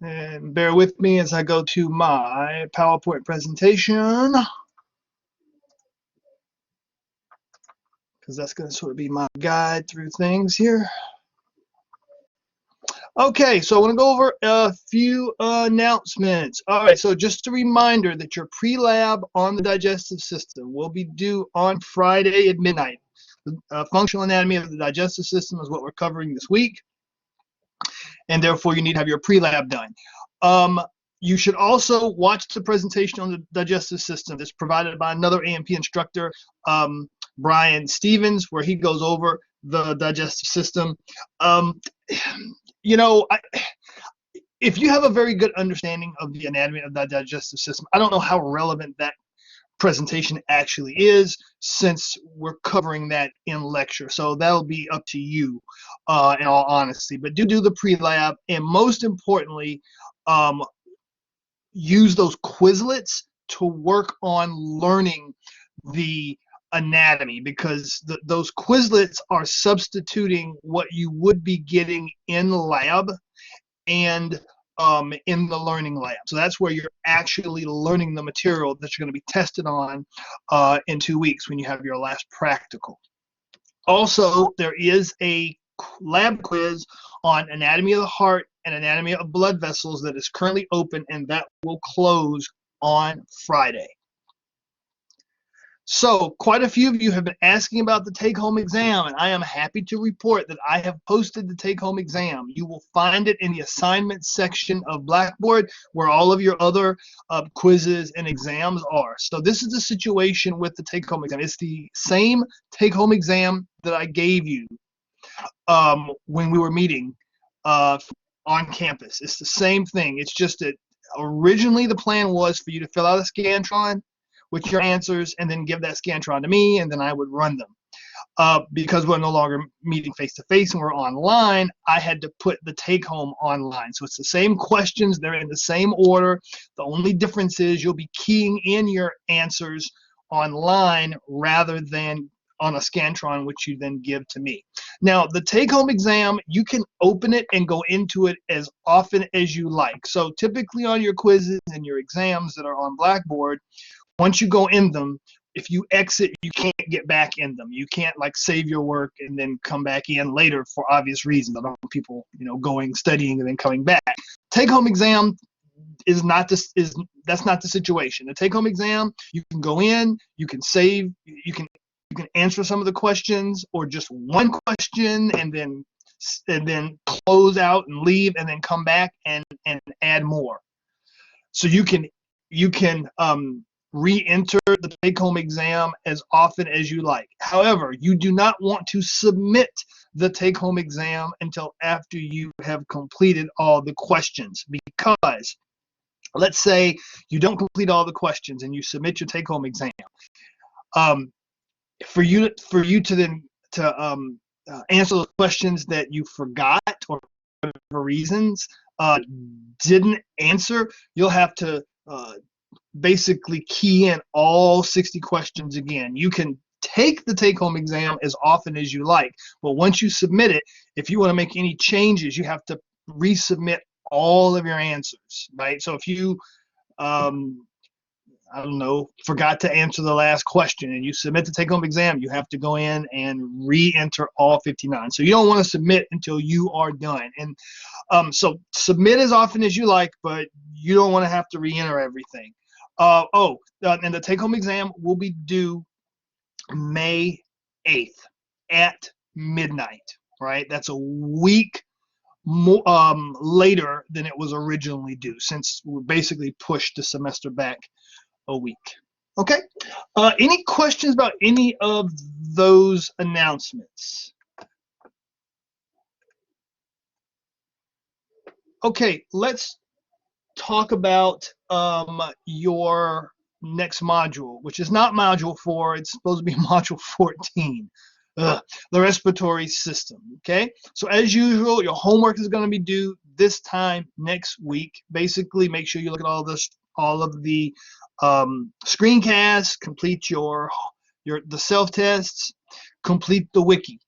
And bear with me as I go to my PowerPoint presentation, because that's going to sort of be my guide through things here. Okay, so I want to go over a few announcements. All right, so just a reminder that your pre-lab on the digestive system will be due on Friday at midnight. The functional anatomy of the digestive system is what we're covering this week, and therefore you need to have your pre-lab done. You should also watch the presentation on the digestive system that's provided by another A&P instructor, Brian Stevens, where he goes over the digestive system. You know, if you have a very good understanding of the anatomy of the digestive system, I don't know how relevant that presentation actually is, since we're covering that in lecture. So that'll be up to you, in all honesty. But do the pre-lab, and most importantly, use those Quizlets to work on learning the anatomy, because those Quizlets are substituting what you would be getting in the lab and in the learning lab. So that's where you're actually learning the material that you're going to be tested on in 2 weeks when you have your last practical. Also, there is a lab quiz on anatomy of the heart and anatomy of blood vessels that is currently open, and that will close on Friday. So quite a few of you have been asking about the take-home exam, and I am happy to report that I have posted the take-home exam. You will find it in the assignment section of Blackboard, where all of your other quizzes and exams are. So this is the situation with the take-home exam. It's the same take-home exam that I gave you when we were meeting on campus. It's the same thing. It's just that originally the plan was for you to fill out a Scantron with your answers and then give that Scantron to me, and then I would run them. Because we're no longer meeting face-to-face and we're online, I had to put the take-home online. So it's the same questions. They're in the same order. The only difference is you'll be keying in your answers online rather than on a Scantron, which you then give to me. Now, the take-home exam, you can open it and go into it as often as you like. So typically on your quizzes and your exams that are on Blackboard, once you go in them, if you exit, you can't get back in them. You can't like save your work and then come back in later for obvious reasons. I don't want people, going studying and then coming back. Take-home exam is not this. That's not the situation. The take-home exam, you can go in, you can save, you can answer some of the questions or just one question and then close out and leave and then come back and add more. So you can re-enter the take-home exam as often as you like. However, you do not want to submit the take-home exam until after you have completed all the questions, because let's say you don't complete all the questions and you submit your take-home exam. For you to then answer the questions that you forgot or for whatever reasons didn't answer, you'll have to basically key in all 60 questions again. You can take the take-home exam as often as you like, but once you submit it, if you want to make any changes, you have to resubmit all of your answers, right? So if you I don't know, forgot to answer the last question and you submit the take-home exam, you have to go in and re-enter all 59. So you don't want to submit until you are done. And so submit as often as you like, but you don't want to have to re-enter everything. And the take-home exam will be due May 8th at midnight, right? That's a week more, later than it was originally due, since we basically pushed the semester back a week. Okay. Any questions about any of those announcements? Okay, let's talk about your next module, which is not module 4. It's supposed to be module 14. The respiratory system. Okay, so as usual, your homework is going to be due this time next week. Basically, make sure you look at all of the screencasts, complete the self-tests, complete the wiki.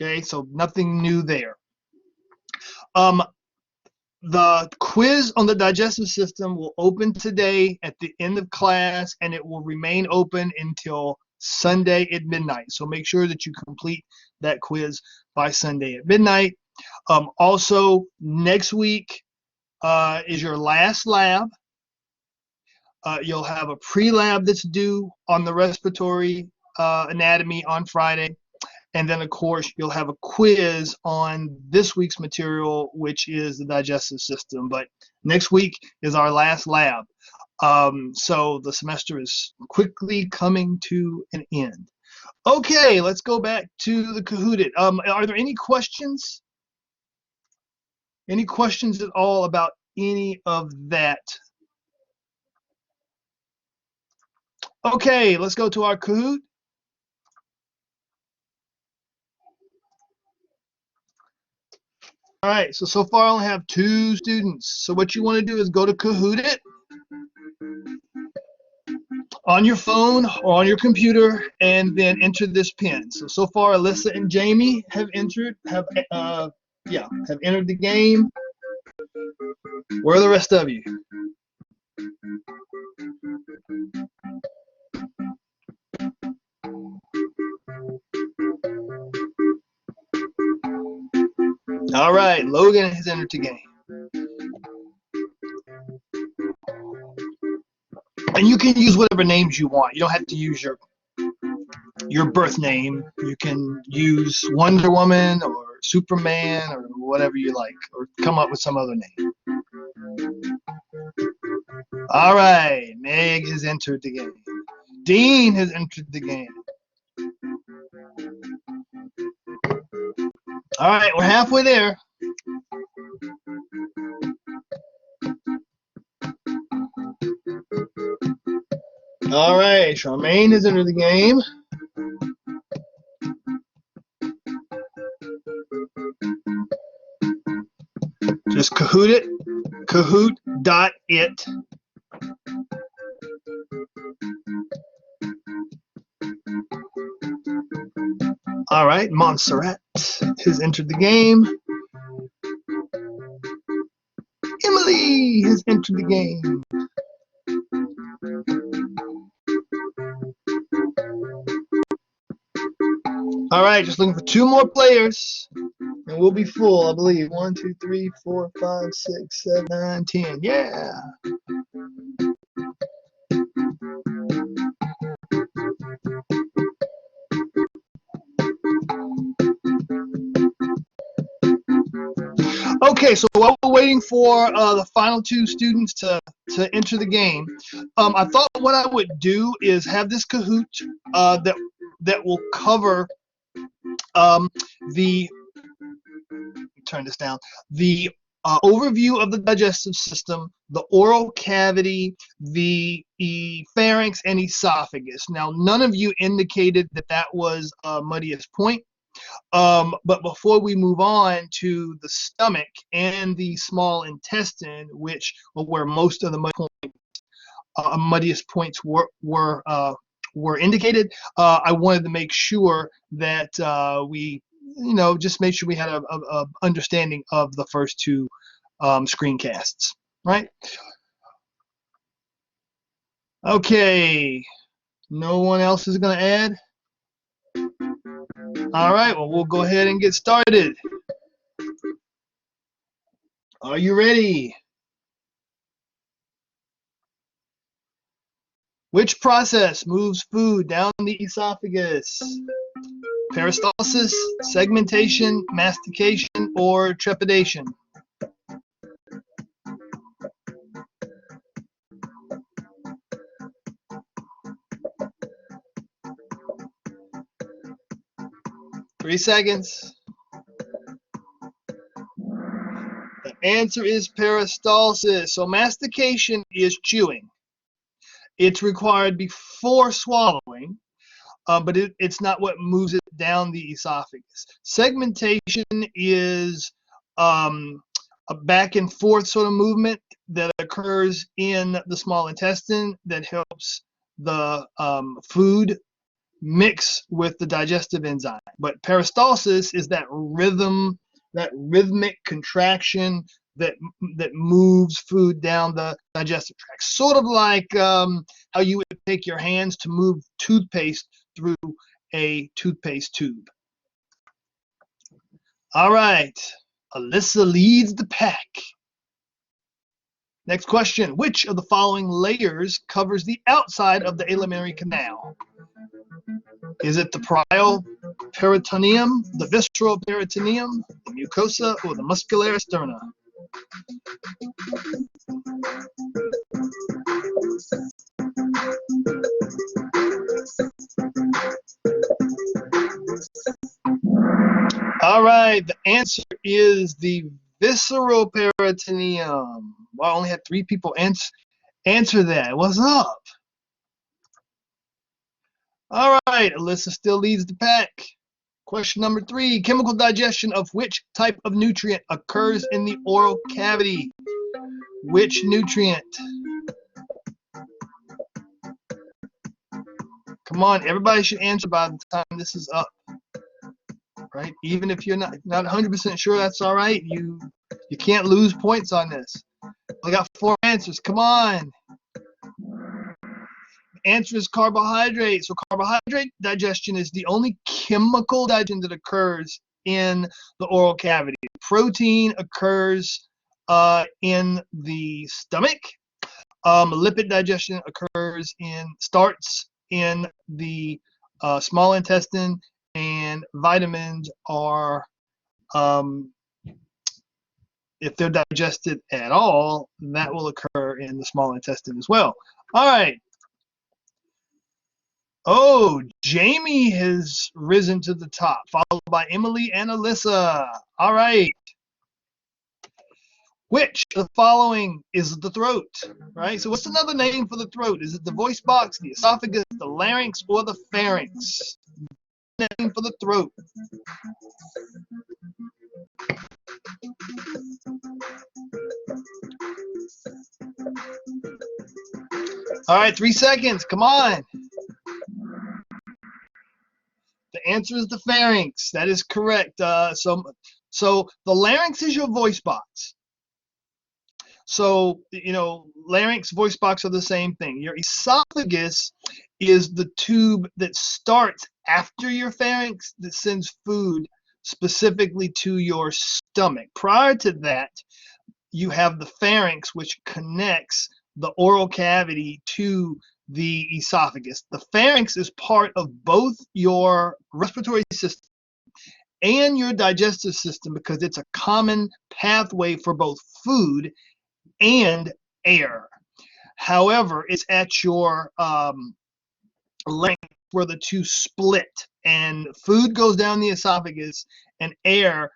Okay, so nothing new there. The quiz on the digestive system will open today at the end of class, and it will remain open until Sunday at midnight. So make sure that you complete that quiz by Sunday at midnight. Also, next week is your last lab. You'll have a pre-lab that's due on the respiratory anatomy on Friday. And then, of course, you'll have a quiz on this week's material, which is the digestive system. But next week is our last lab. So the semester is quickly coming to an end. Okay, let's go back to the Kahooted. Are there any questions? Any questions at all about any of that? Okay, let's go to our Kahoot. All right, so far I only have 2 students. So what you want to do is go to Kahoot it on your phone or on your computer, and then enter this pin. So far Alyssa and Jamie have entered the game. Where are the rest of you? All right, Logan has entered the game. And you can use whatever names you want. You don't have to use your birth name. You can use Wonder Woman or Superman or whatever you like, or come up with some other name. All right, Meg has entered the game. Dean has entered the game. All right, we're halfway there. All right, Charmaine has entered the game. Just Kahoot it, Kahoot.it. All right, Montserrat has entered the game. Emily has entered the game. All right, just looking for 2 more players, and we'll be full, I believe. 1, 2, 3, 4, 5, 6, 7, 9, 10. Yeah. Okay, so while we're waiting for the final 2 students to enter the game, I thought what I would do is have this Kahoot that will cover the overview of the digestive system, the oral cavity, the pharynx, and esophagus. Now, none of you indicated that was a muddiest point. But before we move on to the stomach and the small intestine, which where most of the muddiest points were indicated, I wanted to make sure that we, just make sure we had a understanding of the first 2 screencasts, right? Okay, no one else is going to add? All right, well, we'll go ahead and get started. Are you ready? Which process moves food down the esophagus? Peristalsis, segmentation, mastication, or trepidation? Three seconds. The answer is peristalsis. So mastication is chewing. It's required before swallowing, but it's not what moves it down the esophagus. Segmentation is a back and forth sort of movement that occurs in the small intestine that helps the food mix with the digestive enzyme. But peristalsis is that rhythm, that rhythmic contraction, that moves food down the digestive tract, sort of like how you would take your hands to move toothpaste through a toothpaste tube. All right, Alyssa leads the pack. Next question, which of the following layers covers the outside of the alimentary canal? Is it the prial peritoneum, the visceral peritoneum, the mucosa, or the Muscularis Externa? All right, the answer is the visceral peritoneum. Well, I only had 3 people answer that. What's up? All right, Alyssa still leads the pack. Question number 3, chemical digestion of which type of nutrient occurs in the oral cavity? Which nutrient? Come on, everybody should answer by the time this is up. Right? Even if you're not 100% sure, that's all right. You can't lose points on this. I got 4 answers. Come on. The answer is carbohydrate. So carbohydrate digestion is the only chemical digestion that occurs in the oral cavity. Protein occurs in the stomach. Lipid digestion starts in the small intestine, and vitamins are, if they're digested at all, that will occur in the small intestine as well. All right. Oh, Jamie has risen to the top, followed by Emily and Alyssa. All right. Which of the following is the throat? Right? So what's another name for the throat? Is it the voice box, the esophagus, the larynx, or the pharynx? Name for the throat. All right, 3 seconds. Come on. The answer is the pharynx. That is correct. So the larynx is your voice box. So, larynx, voice box are the same thing. Your esophagus is the tube that starts after your pharynx that sends food specifically to your stomach. Prior to that, you have the pharynx, which connects the oral cavity to the esophagus. The pharynx is part of both your respiratory system and your digestive system because it's a common pathway for both food and air. However, it's at your larynx where the two split, and food goes down the esophagus and air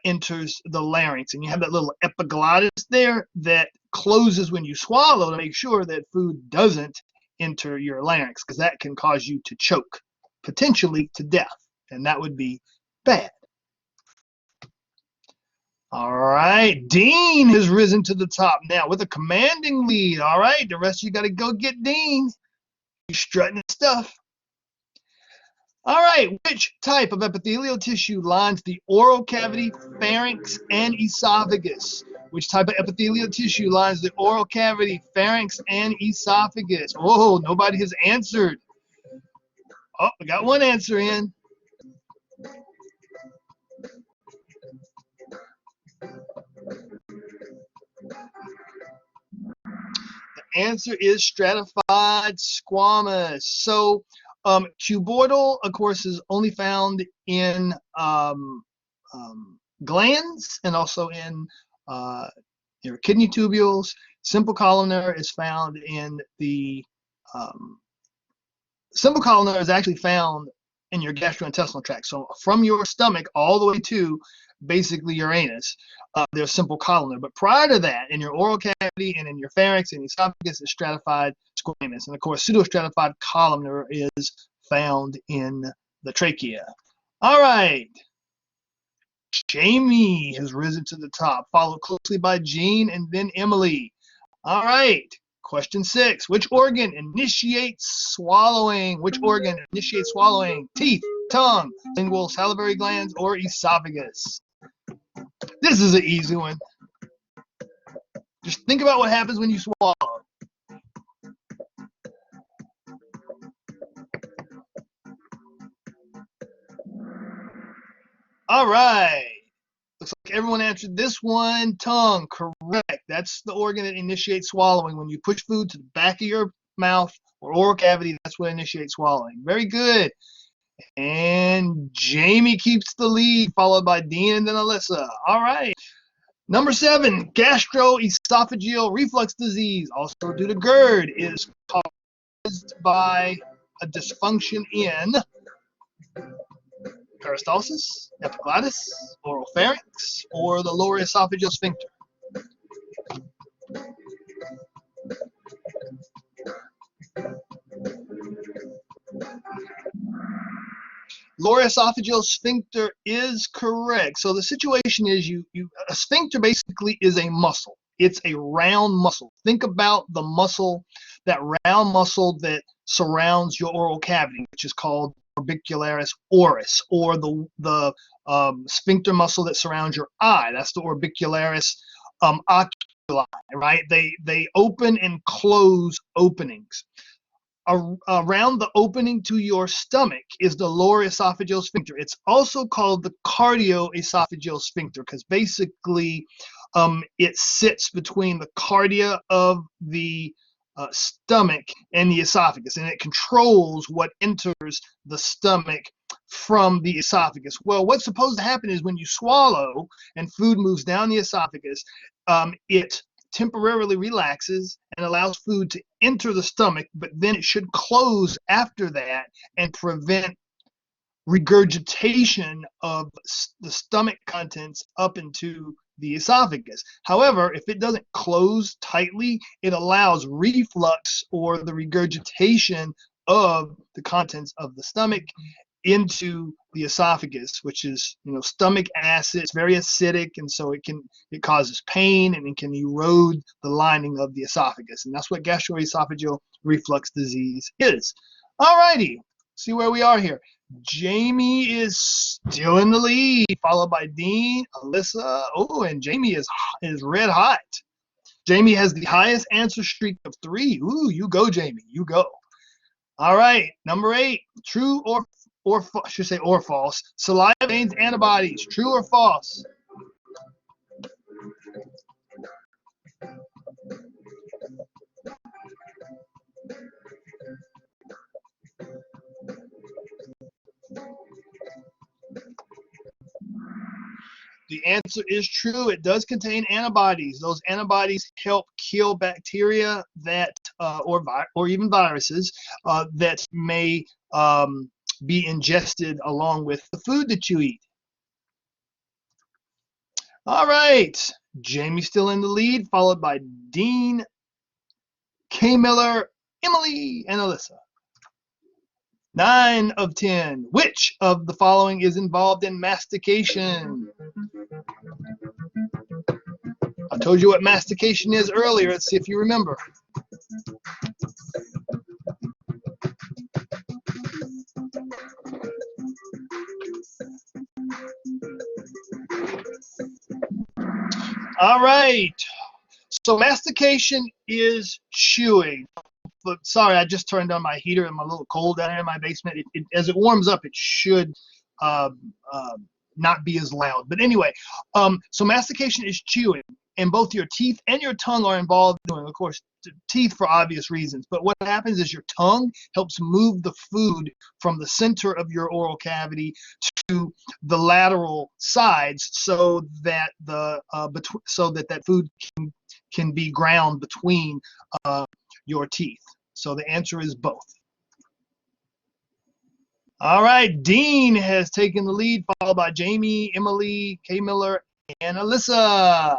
enters the larynx, and you have that little epiglottis there that closes when you swallow to make sure that food doesn't enter your larynx, because that can cause you to choke, potentially to death, and that would be bad. All right, Dean has risen to the top now with a commanding lead. All right, the rest of you got to go get Dean. He's strutting his stuff. All right, which type of epithelial tissue lines the oral cavity, pharynx, and esophagus? Which type of epithelial tissue lines the oral cavity, pharynx, and esophagus? Oh, nobody has answered. Oh, we got one answer in. The answer is stratified squamous. So cuboidal, of course, is only found in glands and also in your kidney tubules. Simple columnar is found in the simple columnar is actually found in your gastrointestinal tract. So from your stomach all the way to basically your anus, there's simple columnar. But prior to that, in your oral cavity and in your pharynx and esophagus, is stratified squamous. And of course, pseudostratified columnar is found in the trachea. All right. Jamie has risen to the top, followed closely by Jean and then Emily. All right. Question 6. Which organ initiates swallowing? Which organ initiates swallowing? Teeth, tongue, lingual, salivary glands, or esophagus? This is an easy one. Just think about what happens when you swallow. All right. Looks like everyone answered this one. Tongue, correct. That's the organ that initiates swallowing. When you push food to the back of your mouth or oral cavity, that's what initiates swallowing. Very good. And Jamie keeps the lead, followed by Dean and then Alyssa. All right. Number 7, gastroesophageal reflux disease, also due to GERD, is caused by a dysfunction in peristalsis, epiglottis, oropharynx, or the lower esophageal sphincter. Lower esophageal sphincter is correct. So the situation is a sphincter basically is a muscle. It's a round muscle. Think about the muscle, that round muscle that surrounds your oral cavity, which is called orbicularis oris, or the sphincter muscle that surrounds your eye. That's the orbicularis oculi, right? They open and close openings. Around the opening to your stomach is the lower esophageal sphincter. It's also called the cardioesophageal sphincter because basically it sits between the cardia of the stomach and the esophagus, and it controls what enters the stomach from the esophagus. Well, what's supposed to happen is when you swallow and food moves down the esophagus, it temporarily relaxes and allows food to enter the stomach, but then it should close after that and prevent regurgitation of the stomach contents up into the esophagus. However, if it doesn't close tightly, it allows reflux or the regurgitation of the contents of the stomach into the esophagus, which is, stomach acid. It's very acidic, and so it causes pain and it can erode the lining of the esophagus, and that's what gastroesophageal reflux disease is. All righty, see where we are here. Jamie is still in the lead, followed by Dean, Alyssa. Oh, and Jamie is red hot. Jamie has the highest answer streak of 3. Ooh, you go, Jamie. You go. All right, number 8. True or I should say or false. Saliva contains antibodies. True or false? The answer is true. It does contain antibodies. Those antibodies help kill bacteria that, or even viruses that may be ingested along with the food that you eat. All right, Jamie's still in the lead, followed by Dean, K. Miller, Emily, and Alyssa. 9 of 10. Which of the following is involved in mastication? I told you what mastication is earlier. Let's see if you remember. All right. So mastication is chewing. But sorry, I just turned on my heater and my little cold down here in my basement. As it warms up, it should not be as loud. But anyway, so mastication is chewing, and both your teeth and your tongue are involved in doing, of course, teeth for obvious reasons. But what happens is your tongue helps move the food from the center of your oral cavity to the lateral sides, so that that food can be ground between your teeth. So the answer is both. All right, Dean has taken the lead, followed by Jamie, Emily, K. Miller, and Alyssa.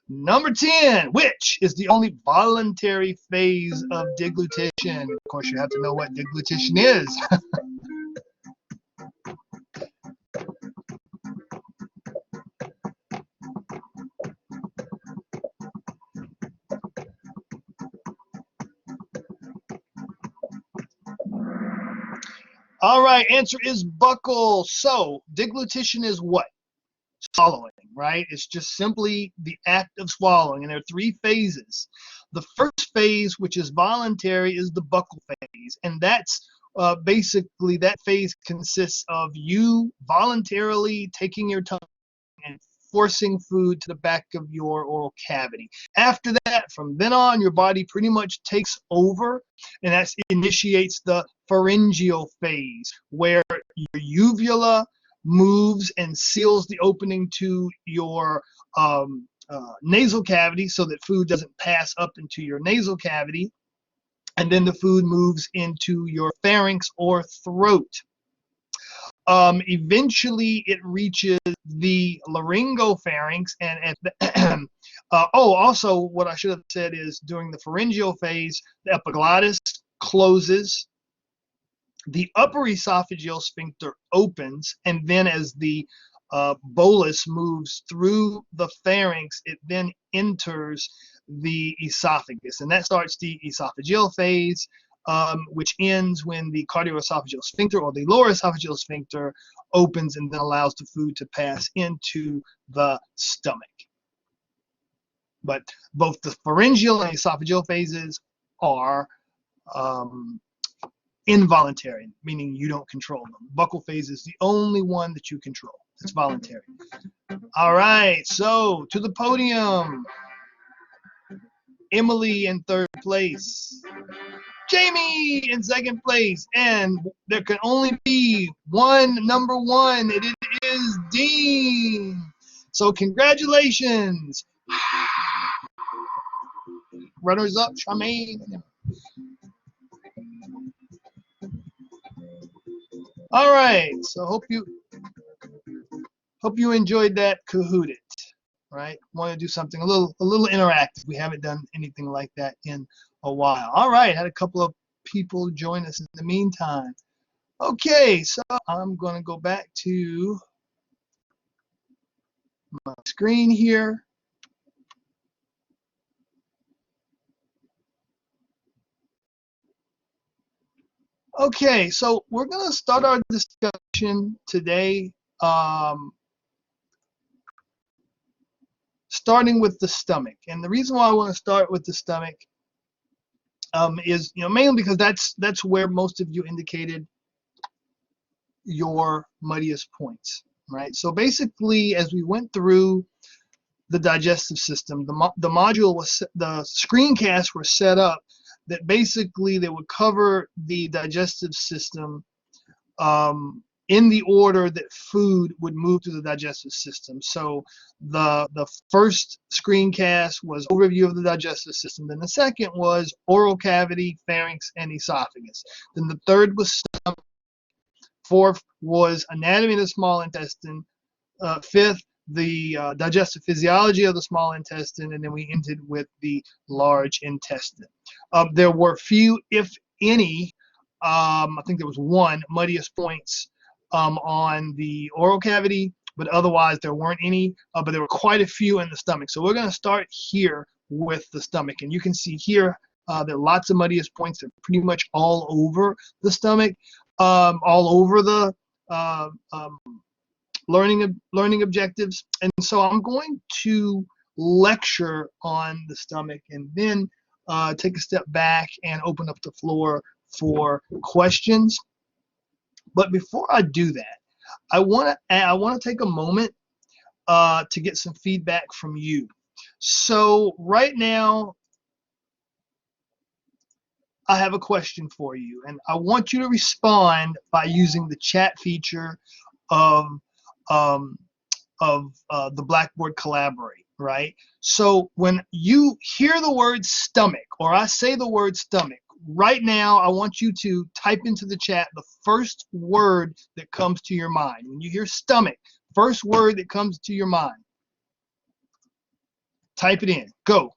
Number 10, which is the only voluntary phase of deglutition? Of course, you have to know what deglutition is. All right, answer is buccal. So deglutition is what? swallowing, right? It's just simply the act of swallowing, and there are 3 phases. The first phase, which is voluntary, is the buccal phase, and that's basically that phase consists of you voluntarily taking your tongue and forcing food to the back of your oral cavity. After that, from then on, your body pretty much takes over, and that initiates the pharyngeal phase, where your uvula moves and seals the opening to your nasal cavity so that food doesn't pass up into your nasal cavity, and then the food moves into your pharynx or throat. Eventually it reaches the laryngopharynx, and also what I should have said is during the pharyngeal phase, the epiglottis closes, the upper esophageal sphincter opens, and then as the bolus moves through the pharynx, it then enters the esophagus, and that starts the esophageal phase, which ends when the cardioesophageal sphincter or the lower esophageal sphincter opens and then allows the food to pass into the stomach. But both the pharyngeal and esophageal phases are involuntary, meaning you don't control them. Buccal phase is the only one that you control. It's voluntary. All right, so to the podium. Emily in 3rd place. Jamie in 2nd place. And there can only be one number 1. It is Dean. So congratulations. Runners up, Charmaine. All right, so hope you enjoyed that Kahoot it. Right, want to do something a little interactive. We haven't done anything like that in a while. All right, had a couple of people join us in the meantime. Okay, so I'm going to go back to my screen here. Okay, so we're going to start our discussion today, starting with the stomach. And the reason why I want to start with the stomach is, mainly because that's where most of you indicated your muddiest points, right? So basically, as we went through the digestive system, the module was, the screencasts were set up that basically they would cover the digestive system in the order that food would move through the digestive system. So the first screencast was overview of the digestive system. Then the second was oral cavity, pharynx, and esophagus. Then the third was stomach. 4th was anatomy of the small intestine. 5th, the digestive physiology of the small intestine, and then we ended with the large intestine. There were few, if any, I think there was 1 muddiest points on the oral cavity, but otherwise there weren't any, but there were quite a few in the stomach. So we're going to start here with the stomach, and you can see here there are lots of muddiest points. They're pretty much all over the stomach, all over the learning objectives. And so I'm going to lecture on the stomach and then take a step back and open up the floor for questions. But before I do that, I want to take a moment to get some feedback from you. So right now, I have a question for you, and I want you to respond by using the chat feature of the Blackboard Collaborate, right? So when you hear the word stomach, or I say the word stomach, right now I want you to type into the chat the first word that comes to your mind. When you hear stomach, first word that comes to your mind. Type it in. Go.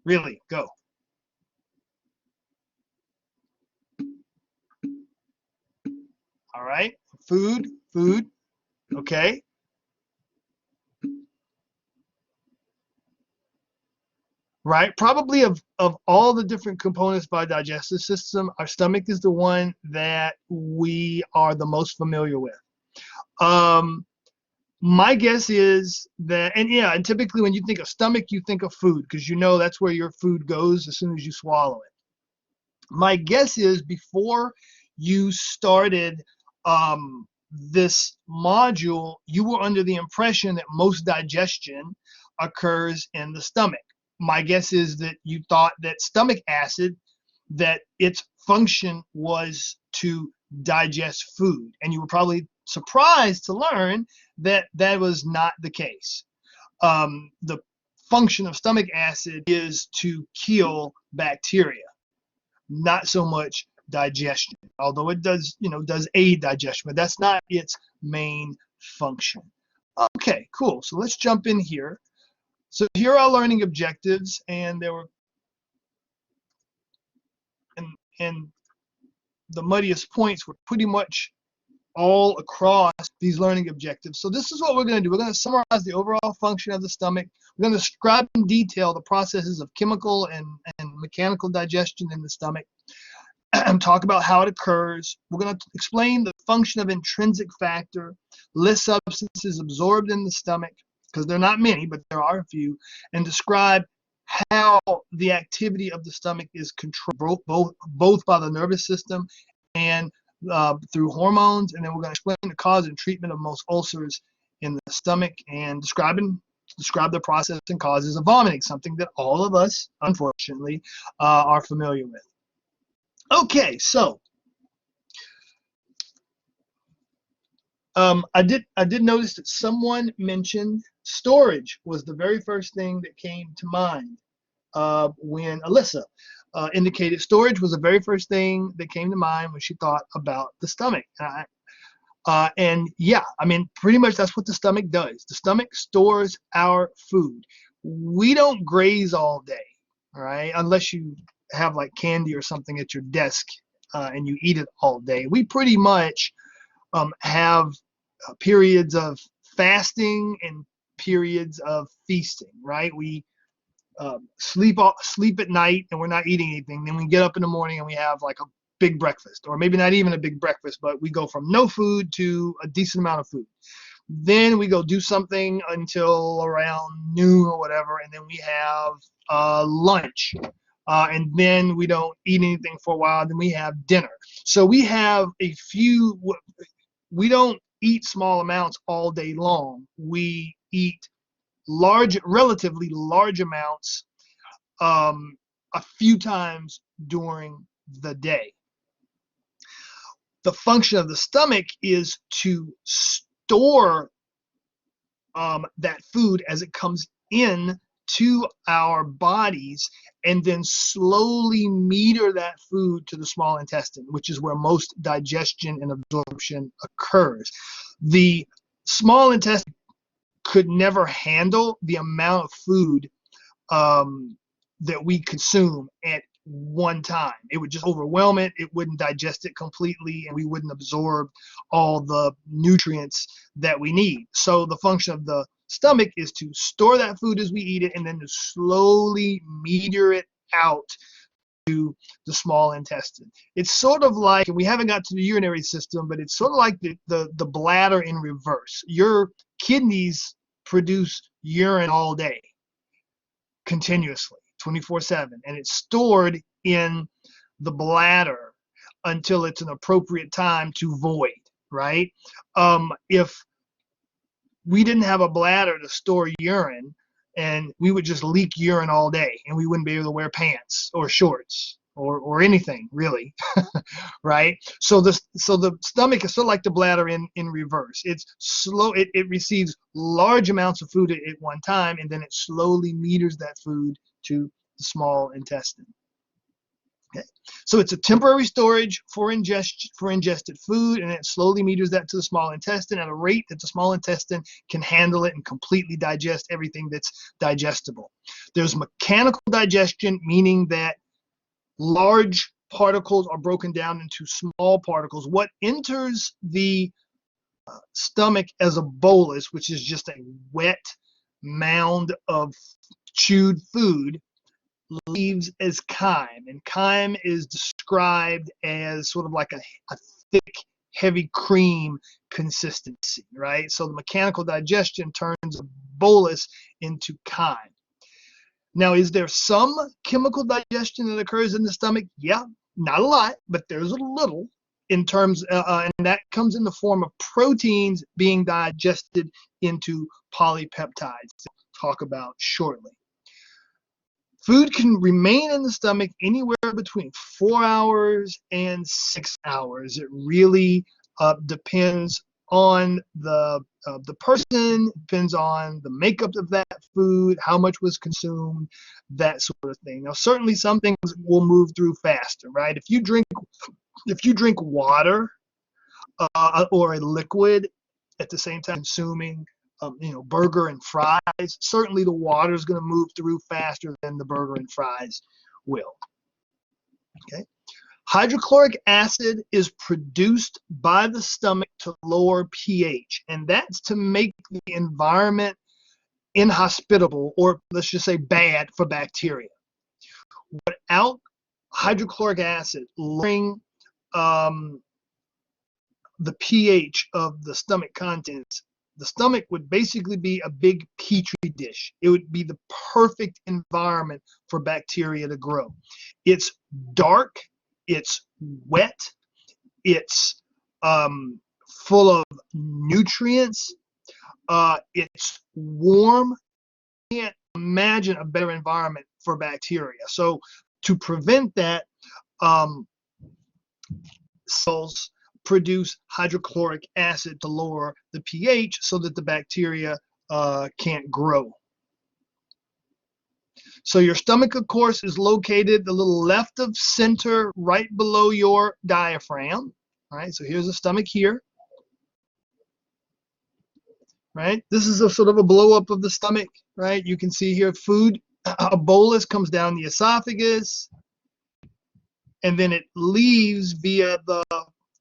Really, go. All right. Food, food. Okay. Right. Probably of all the different components by digestive system, our stomach is the one that we are the most familiar with. My guess is that, and yeah, and typically when you think of stomach, you think of food because you know that's where your food goes as soon as you swallow it. My guess is before you started this module, you were under the impression that most digestion occurs in the stomach. My guess is that you thought that stomach acid, that its function was to digest food, and you were probably surprised to learn that that was not the case. The function of stomach acid is to kill bacteria, not so much digestion, although it does, does aid digestion, but that's not its main function. Okay, cool. So let's jump in here. So here are our learning objectives, and there were, and the muddiest points were pretty much all across these learning objectives. So this is what we're going to do. We're going to summarize the overall function of the stomach. We're going to describe in detail the processes of chemical and mechanical digestion in the stomach. Talk about how it occurs. We're going to explain the function of intrinsic factor, list substances absorbed in the stomach, because there are not many, but there are a few, and describe how the activity of the stomach is controlled both by the nervous system and through hormones. And then we're going to explain the cause and treatment of most ulcers in the stomach, and describe the process and causes of vomiting, something that all of us, unfortunately, are familiar with. Okay, so I did notice that someone mentioned storage was the very first thing that came to mind when Alyssa indicated storage was the very first thing that came to mind when she thought about the stomach. And yeah, I mean, pretty much that's what the stomach does. The stomach stores our food. We don't graze all day, all right, unless you have like candy or something at your desk and you eat it all day. We pretty much have periods of fasting and periods of feasting, right? We sleep at night and we're not eating anything. Then we get up in the morning and we have like a big breakfast, or maybe not even a big breakfast, but we go from no food to a decent amount of food. Then we go do something until around noon or whatever, and then we have lunch. And then we don't eat anything for a while, then we have dinner. So we have we don't eat small amounts all day long. We eat relatively large amounts a few times during the day. The function of the stomach is to store that food as it comes in to our bodies, and then slowly meter that food to the small intestine, which is where most digestion and absorption occurs. The small intestine could never handle the amount of food that we consume at one time. It would just overwhelm it. It wouldn't digest it completely, and we wouldn't absorb all the nutrients that we need. So the function of the stomach is to store that food as we eat it, and then to slowly meter it out to the small intestine. It's sort of like, and we haven't got to the urinary system, but it's sort of like the bladder in reverse. Your kidneys produce urine all day, continuously, 24/7, and it's stored in the bladder until it's an appropriate time to void, right? If we didn't have a bladder to store urine, and we would just leak urine all day, and we wouldn't be able to wear pants or shorts or anything really, right? So the stomach is sort of like the bladder in reverse. It's slow. It receives large amounts of food at one time, and then it slowly meters that food to the small intestine. Okay. So it's a temporary storage for ingested food, and it slowly meters that to the small intestine at a rate that the small intestine can handle it and completely digest everything that's digestible. There's mechanical digestion, meaning that large particles are broken down into small particles. What enters the stomach as a bolus, which is just a wet mound of chewed food, leaves as chyme, and chyme is described as sort of like a thick heavy cream consistency, right? So the mechanical digestion turns a bolus into chyme. Now, is there some chemical digestion that occurs in the stomach? Yeah, not a lot, but there's a little in terms, and that comes in the form of proteins being digested into polypeptides. We'll talk about shortly. Food can remain in the stomach anywhere between 4 hours and 6 hours. It really depends on the person, depends on the makeup of that food, how much was consumed, that sort of thing. Now, certainly some things will move through faster, right? If you drink water or a liquid at the same time consuming burger and fries, certainly the water is going to move through faster than the burger and fries will. Okay. Hydrochloric acid is produced by the stomach to lower pH, and that's to make the environment inhospitable, or let's just say bad, for bacteria. Without hydrochloric acid lowering the pH of the stomach contents, the stomach would basically be a big petri dish. It would be the perfect environment for bacteria to grow. It's dark, it's wet, it's full of nutrients, it's warm. You can't imagine a better environment for bacteria. So to prevent that, cells produce hydrochloric acid to lower the pH so that the bacteria can't grow. So your stomach, of course, is located a little left of center, right below your diaphragm. All right, so here's the stomach here. Right, this is a sort of a blow up of the stomach. Right, you can see here food, a bolus comes down the esophagus, and then it leaves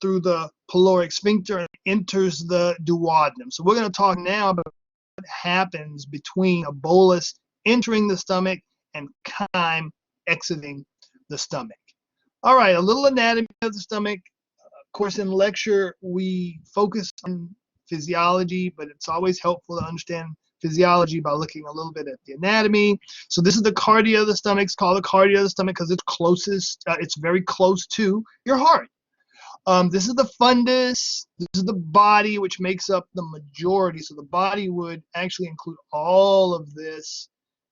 through the pyloric sphincter and enters the duodenum. So we're going to talk now about what happens between a bolus entering the stomach and chyme exiting the stomach. All right, a little anatomy of the stomach. Of course, in lecture, we focus on physiology, but it's always helpful to understand physiology by looking a little bit at the anatomy. So this is the cardia of the stomach. It's called the cardia of the stomach because it's very close to your heart. This is the fundus. This is the body, which makes up the majority. So the body would actually include all of this.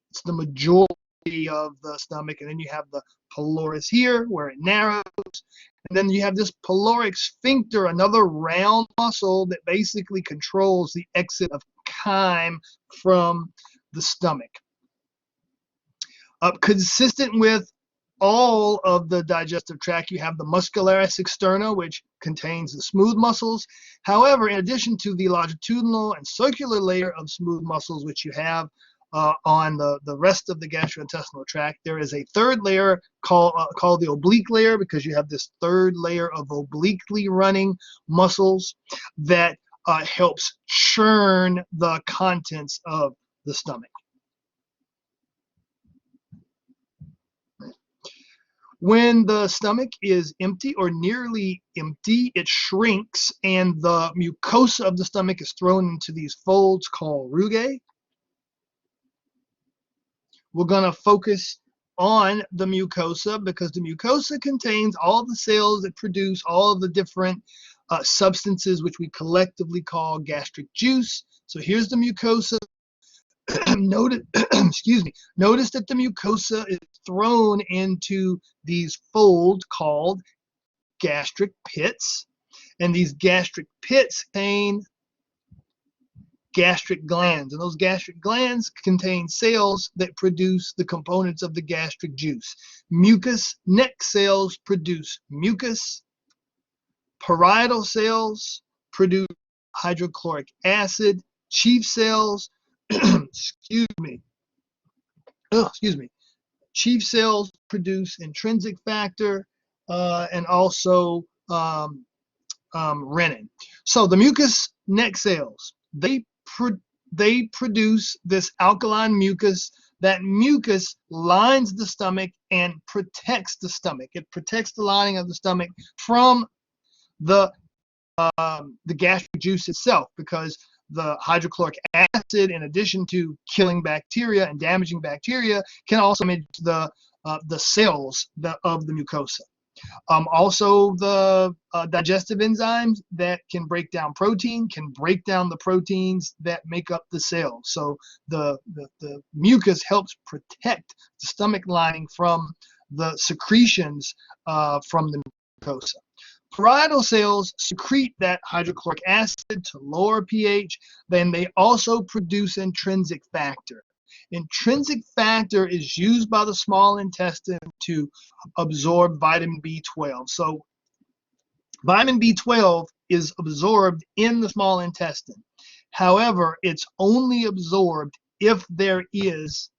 It's the majority of the stomach. And then you have the pylorus here, where it narrows. And then you have this pyloric sphincter, another round muscle that basically controls the exit of chyme from the stomach. Consistent with all of the digestive tract, you have the Muscularis Externa, which contains the smooth muscles. However, in addition to the longitudinal and circular layer of smooth muscles, which you have on the rest of the gastrointestinal tract, there is a third layer called the oblique layer, because you have this third layer of obliquely running muscles that helps churn the contents of the stomach. When the stomach is empty or nearly empty, it shrinks, and the mucosa of the stomach is thrown into these folds called rugae. We're going to focus on the mucosa because the mucosa contains all the cells that produce all of the different substances which we collectively call gastric juice. So here's the mucosa. Notice that the mucosa is thrown into these folds called gastric pits, and these gastric pits contain gastric glands, and those gastric glands contain cells that produce the components of the gastric juice. Mucous neck cells produce mucus. Parietal cells produce hydrochloric acid. Chief cells Chief cells produce intrinsic factor and also renin. So the mucous neck cells, they produce this alkaline mucus. That mucus lines the stomach and protects the stomach. It protects the lining of the stomach from the the gastric juice itself, because the hydrochloric acid, in addition to killing bacteria and damaging bacteria, can also damage the cells of the mucosa. Also, the digestive enzymes that can break down protein can break down the proteins that make up the cells. So the mucus helps protect the stomach lining from the secretions from the mucosa. Parietal cells secrete that hydrochloric acid to lower pH. Then they also produce intrinsic factor. Intrinsic factor is used by the small intestine to absorb vitamin B12. So vitamin B12 is absorbed in the small intestine. However, it's only absorbed if there is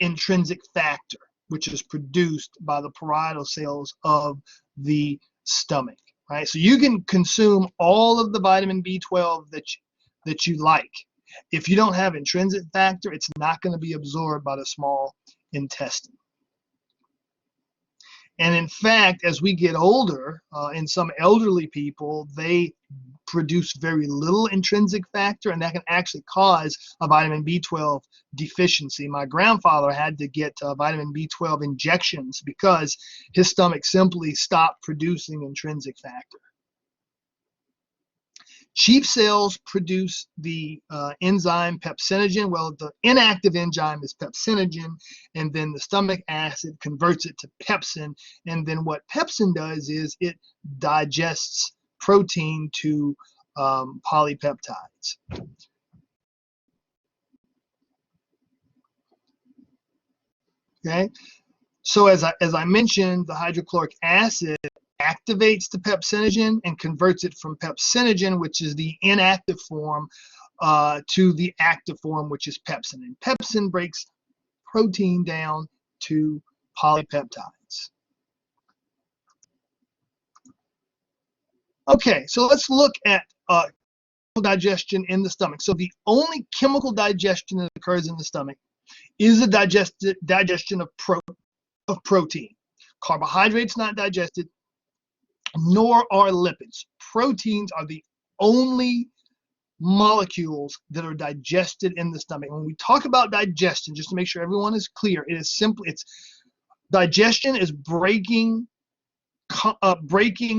intrinsic factor, which is produced by the parietal cells of the stomach, right? So you can consume all of the vitamin B12 that you like. If you don't have intrinsic factor, it's not going to be absorbed by the small intestine. And in fact, as we get older, in some elderly people, they produce very little intrinsic factor, and that can actually cause a vitamin B12 deficiency. My grandfather had to get vitamin B12 injections because his stomach simply stopped producing intrinsic factor. Chief cells produce the enzyme pepsinogen. Well, the inactive enzyme is pepsinogen, and then the stomach acid converts it to pepsin. And then what pepsin does is it digests protein to polypeptides. Okay, so as I mentioned, the hydrochloric acid activates the pepsinogen and converts it from pepsinogen, which is the inactive form, to the active form, which is pepsin. And pepsin breaks protein down to polypeptides. Okay, so let's look at digestion in the stomach. So the only chemical digestion that occurs in the stomach is the digestion of protein. Carbohydrates not digested, nor are lipids. Proteins are the only molecules that are digested in the stomach. When we talk about digestion, just to make sure everyone is clear, it is simply, digestion is breaking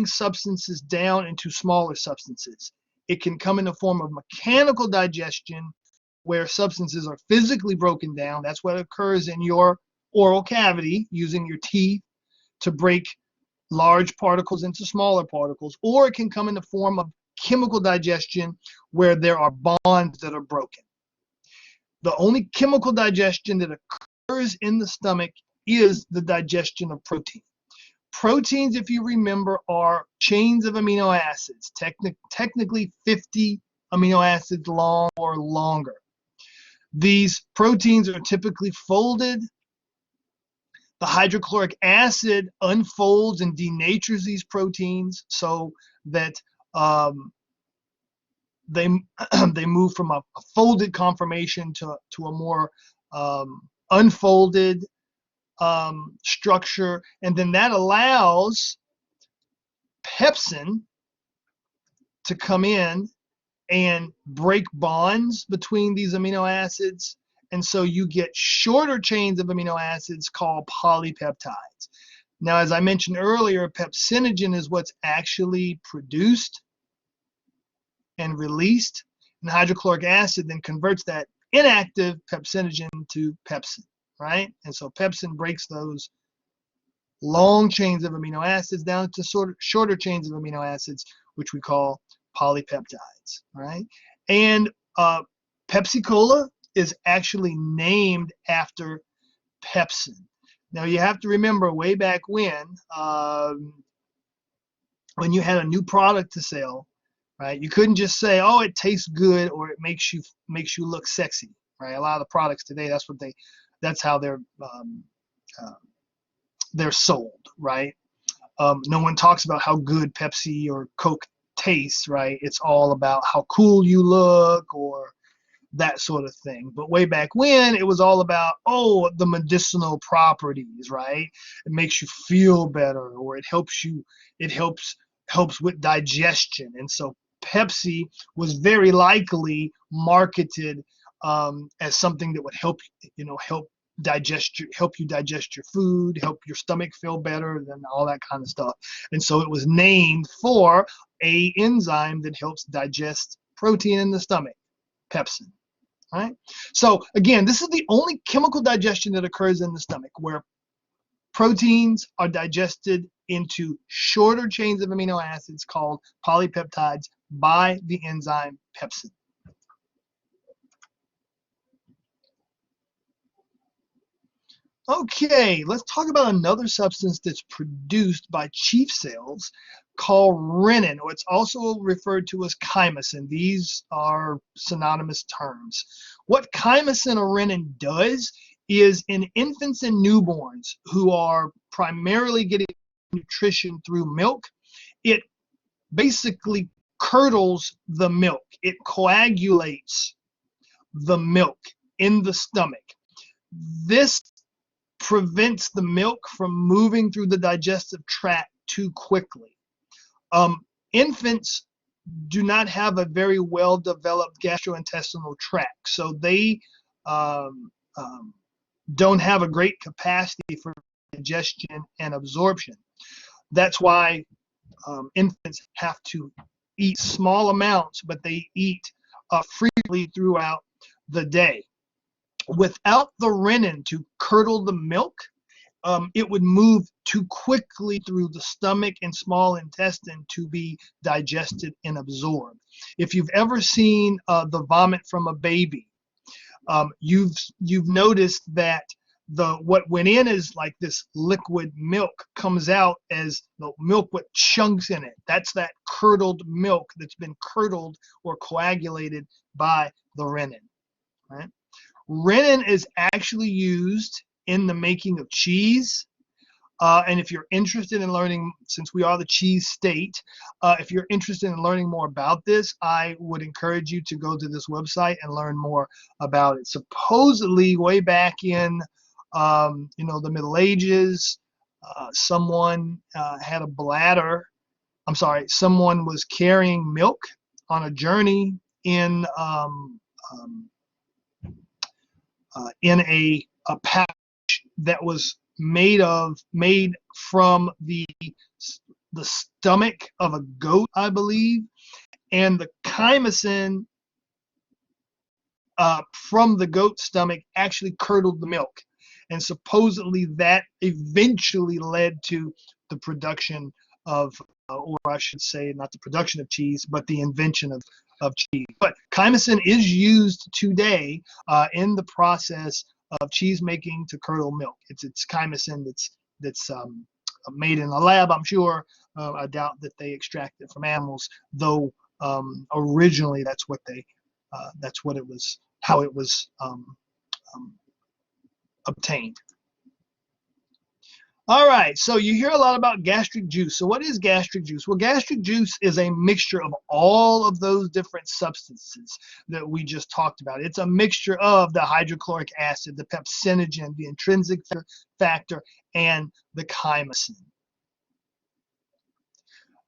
substances down into smaller substances. It can come in the form of mechanical digestion, where substances are physically broken down. That's what occurs in your oral cavity, using your teeth to break large particles into smaller particles. Or it can come in the form of chemical digestion, where there are bonds that are broken. The only chemical digestion that occurs in the stomach is the digestion of protein. Proteins, if you remember, are chains of amino acids, technically 50 amino acids long or longer. These proteins are typically folded. The hydrochloric acid unfolds and denatures these proteins so that they move from a folded conformation to a more unfolded structure, and then that allows pepsin to come in and break bonds between these amino acids, and so you get shorter chains of amino acids called polypeptides. Now, as I mentioned earlier, pepsinogen is what's actually produced and released, and hydrochloric acid then converts that inactive pepsinogen to pepsin, right? And so pepsin breaks those long chains of amino acids down to sort of shorter chains of amino acids, which we call polypeptides, right? And Pepsi Cola is actually named after pepsin. Now, you have to remember, way back when you had a new product to sell, right? You couldn't just say, "Oh, it tastes good," or "It makes you look sexy," right? A lot of the products today, that's how they're sold, right? No one talks about how good Pepsi or Coke tastes, right? It's all about how cool you look or that sort of thing. But way back when, it was all about, oh, the medicinal properties, right? It makes you feel better, or it helps helps with digestion. And so Pepsi was very likely marketed as something that would help help you digest your food, help your stomach feel better, and all that kind of stuff. And so it was named for a enzyme that helps digest protein in the stomach, pepsin. Right? So again, this is the only chemical digestion that occurs in the stomach, where proteins are digested into shorter chains of amino acids called polypeptides by the enzyme pepsin. Okay, let's talk about another substance that's produced by chief cells called renin, or it's also referred to as chymosin. These are synonymous terms. What chymosin or renin does is in infants and newborns who are primarily getting nutrition through milk, it basically curdles the milk. It coagulates the milk in the stomach. This prevents the milk from moving through the digestive tract too quickly. Infants do not have a very well developed gastrointestinal tract, so they don't have a great capacity for digestion and absorption. That's why infants have to eat small amounts, but they eat frequently throughout the day. Without the renin to curdle the milk, it would move too quickly through the stomach and small intestine to be digested and absorbed. If you've ever seen the vomit from a baby, you've noticed that what went in is like this liquid milk comes out as the milk with chunks in it. That's that curdled milk that's been curdled or coagulated by the renin. Right? Renin is actually used in the making of cheese. And if you're interested in learning, since we are the cheese state, if you're interested in learning more about this, I would encourage you to go to this website and learn more about it. Supposedly, way back in the Middle Ages, someone had a bladder. I'm sorry, someone was carrying milk on a journey in a pouch that was made from the stomach of a goat, I believe, and the chymosin from the goat stomach actually curdled the milk, and supposedly that eventually led to the production of, or I should say, not the production of cheese, but the invention of cheese. But chymosin is used today in the process of cheese making to curdle milk. It's chymosin that's made in a lab, I'm sure. I doubt that they extract it from animals, though originally that's how it was obtained. All right, so you hear a lot about gastric juice. So what is gastric juice? Well, gastric juice is a mixture of all of those different substances that we just talked about. It's a mixture of the hydrochloric acid, the pepsinogen, the intrinsic factor, and the chymosin.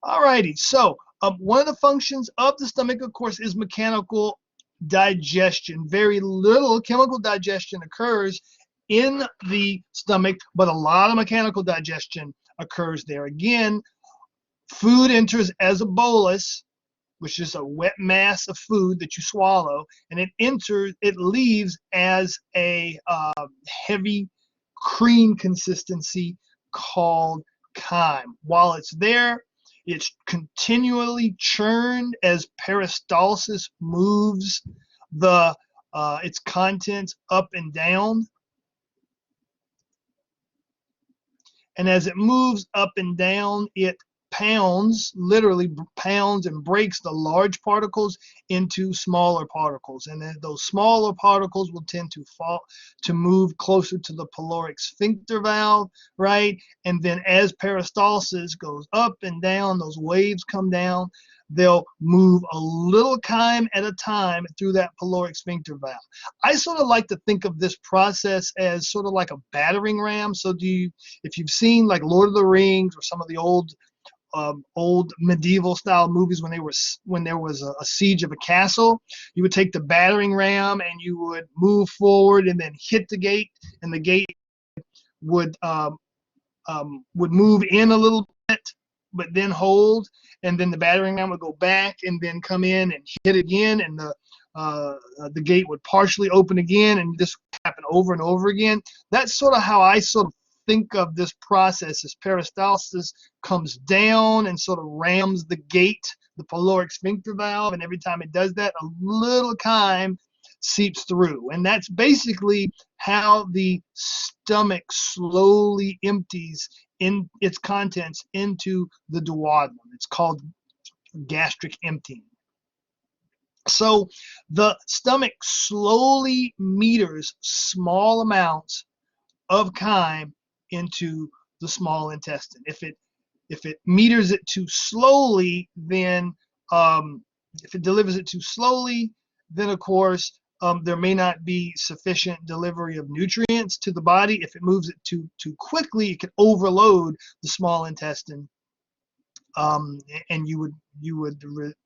All righty, so one of the functions of the stomach, of course, is mechanical digestion. Very little chemical digestion occurs in the stomach, but a lot of mechanical digestion occurs there. Again, food enters as a bolus, which is a wet mass of food that you swallow, and it leaves as a heavy cream consistency called chyme. While it's there, it's continually churned as peristalsis moves its contents up and down. And as it moves up and down, it literally pounds and breaks the large particles into smaller particles. And then those smaller particles will tend to move closer to the pyloric sphincter valve, right? And then as peristalsis goes up and down, those waves come down, they'll move a little chyme at a time through that pyloric sphincter valve. I sort of like to think of this process as sort of like a battering ram. So if you've seen like Lord of the Rings or some of the old old medieval style movies when there was a siege of a castle. You would take the battering ram and you would move forward and then hit the gate, and the gate would move in a little bit, but then hold, and then the battering ram would go back and then come in and hit again, and the gate would partially open again, and this would happen over and over again. That's sort of how I sort of think of this process, as peristalsis comes down and sort of rams the gate, the pyloric sphincter valve, and every time it does that, a little chyme seeps through. And that's basically how the stomach slowly empties in its contents into the duodenum. It's called gastric emptying. So the stomach slowly meters small amounts of chyme into the small intestine. If it meters it too slowly, then if it delivers it too slowly, then of course there may not be sufficient delivery of nutrients to the body. If it moves it too quickly, it can overload the small intestine, and you would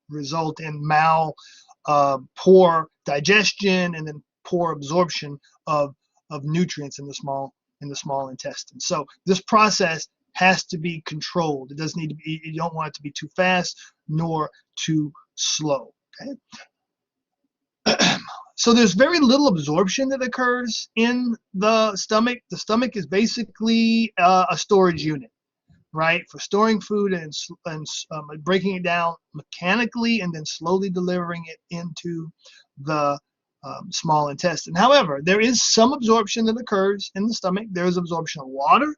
result in poor digestion and then poor absorption of nutrients in the small intestine. So this process has to be controlled. It doesn't need to be. You don't want it to be too fast nor too slow. Okay. So there's very little absorption that occurs in the stomach. The stomach is basically a storage unit, right, for storing food and breaking it down mechanically and then slowly delivering it into the small intestine. However, there is some absorption that occurs in the stomach. There is absorption of water.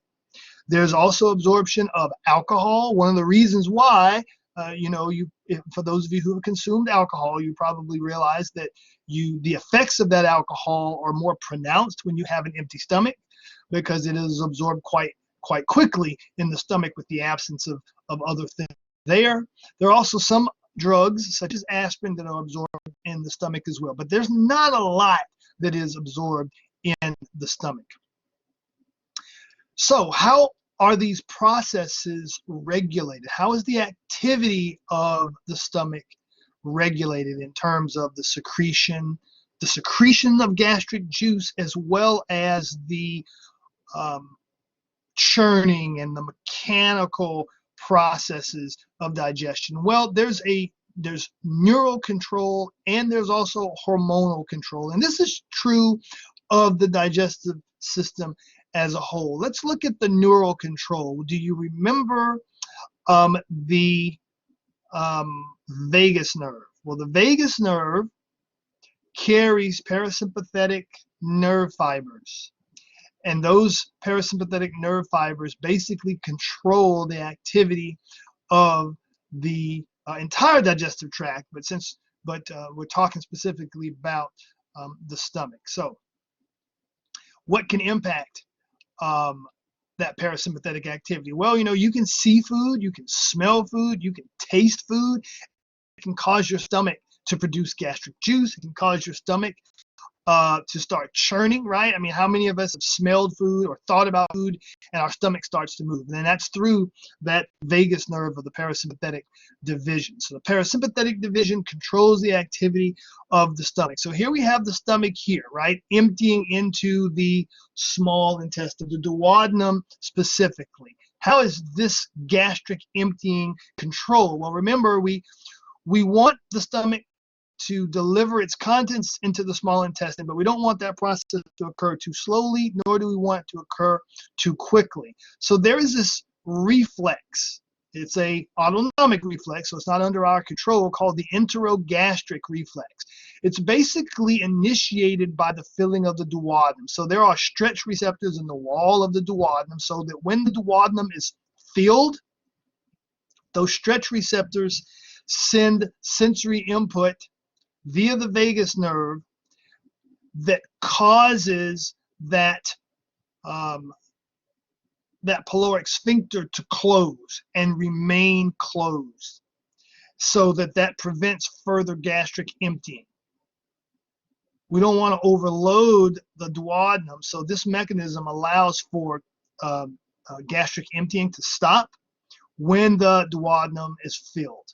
There's also absorption of alcohol. One of the reasons why, for those of you who have consumed alcohol, you probably realize that the effects of that alcohol are more pronounced when you have an empty stomach, because it is absorbed quite quickly in the stomach with the absence of other things there. There are also some drugs, such as aspirin, that are absorbed in the stomach as well. But there's not a lot that is absorbed in the stomach. So how are these processes regulated? How is the activity of the stomach regulated in terms of the secretion of gastric juice, as well as the churning and the mechanical processes of digestion? Well, there's neural control and there's also hormonal control, and this is true of the digestive system as a whole. Let's look at the neural control. Do you remember the vagus nerve? Well, the vagus nerve carries parasympathetic nerve fibers, and those parasympathetic nerve fibers basically control the activity of the entire digestive tract, but we're talking specifically about the stomach. So what can impact that parasympathetic activity? Well, you can see food, you can smell food, you can taste food. It can cause your stomach to produce gastric juice. It can cause your stomach to start churning, right? I mean, how many of us have smelled food or thought about food and our stomach starts to move? And that's through that vagus nerve of the parasympathetic division. So the parasympathetic division controls the activity of the stomach. So here we have the stomach here, right, emptying into the small intestine, the duodenum specifically. How is this gastric emptying controlled? Well, remember, we want the stomach to deliver its contents into the small intestine, but we don't want that process to occur too slowly, nor do we want it to occur too quickly. So there is this reflex. It's a autonomic reflex, so it's not under our control, called the enterogastric reflex. It's basically initiated by the filling of the duodenum. So there are stretch receptors in the wall of the duodenum, so that when the duodenum is filled, those stretch receptors send sensory input via the vagus nerve that causes that pyloric sphincter to close and remain closed, so that prevents further gastric emptying. We don't want to overload the duodenum, so this mechanism allows for gastric emptying to stop when the duodenum is filled.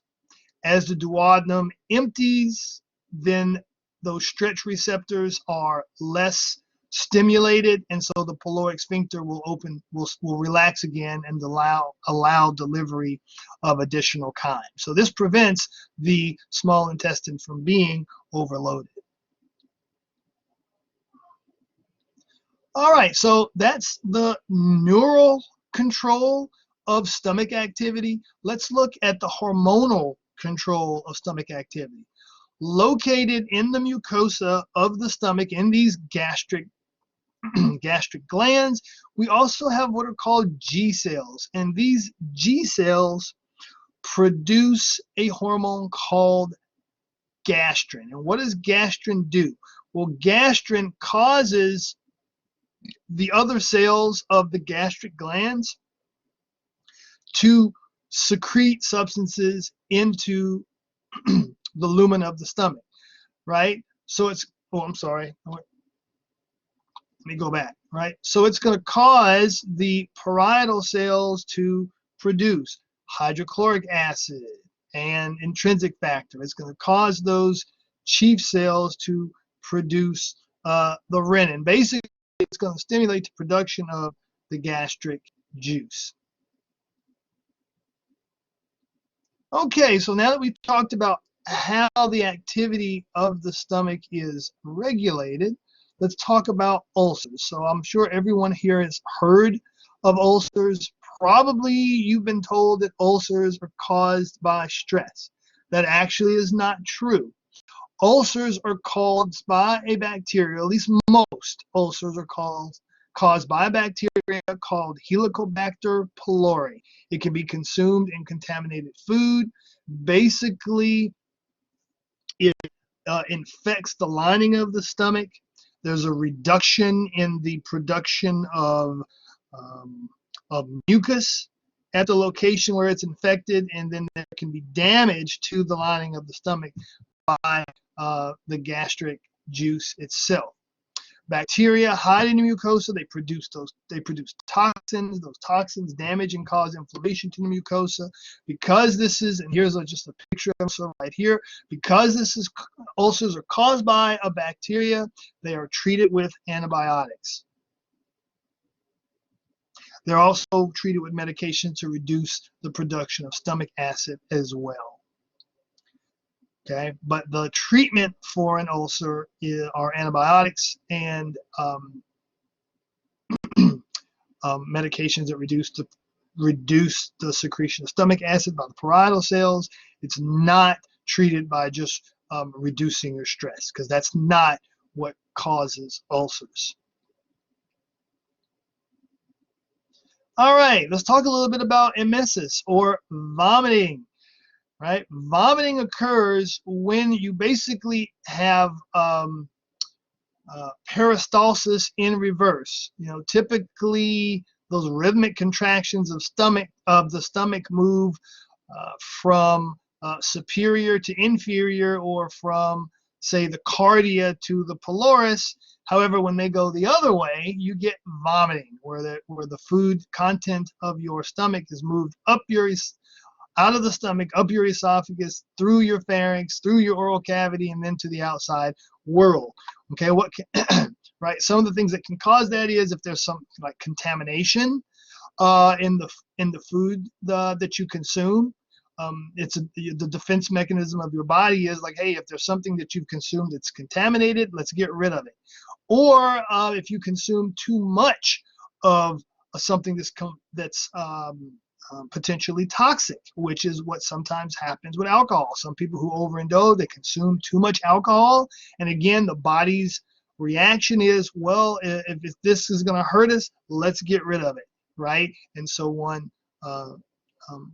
As the duodenum empties, then those stretch receptors are less stimulated, and so the pyloric sphincter will relax again and allow delivery of additional chyme. So this prevents the small intestine from being overloaded. All right, so that's the neural control of stomach activity. Let's look at the hormonal control of stomach activity. Located in the mucosa of the stomach, in these gastric glands, we also have what are called G cells, and these G cells produce a hormone called gastrin. And what does gastrin do? Well, gastrin causes the other cells of the gastric glands to secrete substances into the lumen of the stomach, right? So it's, oh, I'm sorry. Let me go back, right? So it's going to cause the parietal cells to produce hydrochloric acid and intrinsic factor. It's going to cause those chief cells to produce the renin. Basically, it's going to stimulate the production of the gastric juice. Okay, so now that we've talked about how the activity of the stomach is regulated, let's talk about ulcers. So I'm sure everyone here has heard of ulcers. Probably you've been told that ulcers are caused by stress. That actually is not true. Ulcers are caused by a bacteria, at least most ulcers are caused by a bacteria called Helicobacter pylori. It can be consumed in contaminated food. Basically, it infects the lining of the stomach. There's a reduction in the production of mucus at the location where it's infected, and then there can be damage to the lining of the stomach by the gastric juice itself. Bacteria hide in the mucosa. They produce toxins. Those toxins damage and cause inflammation to the mucosa. Because this is, and here's just a picture of ulcer right here. Because ulcers are caused by a bacteria, they are treated with antibiotics. They're also treated with medication to reduce the production of stomach acid as well. Okay, but the treatment for an ulcer are antibiotics and medications that reduce the secretion of stomach acid by the parietal cells. It's not treated by just reducing your stress, because that's not what causes ulcers. All right, let's talk a little bit about emesis, or vomiting. Right, vomiting occurs when you basically have peristalsis in reverse. You know, typically those rhythmic contractions of the stomach move from superior to inferior, or from, say, the cardia to the pylorus. However, when they go the other way, you get vomiting, where the food content of your stomach is moved out of the stomach, up your esophagus, through your pharynx, through your oral cavity, and then to the outside world. Okay, right? Some of the things that can cause that is if there's some like contamination in the food that you consume. The defense mechanism of your body is like, hey, if there's something that you've consumed that's contaminated, let's get rid of it. Or if you consume too much of something that's potentially toxic, which is what sometimes happens with alcohol. Some people who overindulge, they consume too much alcohol, and again, the body's reaction is, well, if this is going to hurt us, let's get rid of it, right? And so one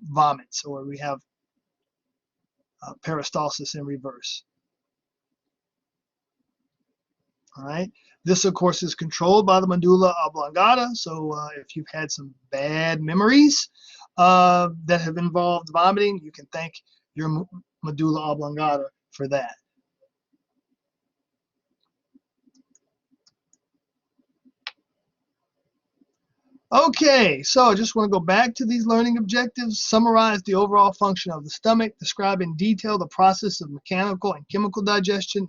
vomits, or we have peristalsis in reverse. All right. This, of course, is controlled by the medulla oblongata. So if you've had some bad memories that have involved vomiting, you can thank your medulla oblongata for that. Okay, so I just want to go back to these learning objectives, summarize the overall function of the stomach, describe in detail the process of mechanical and chemical digestion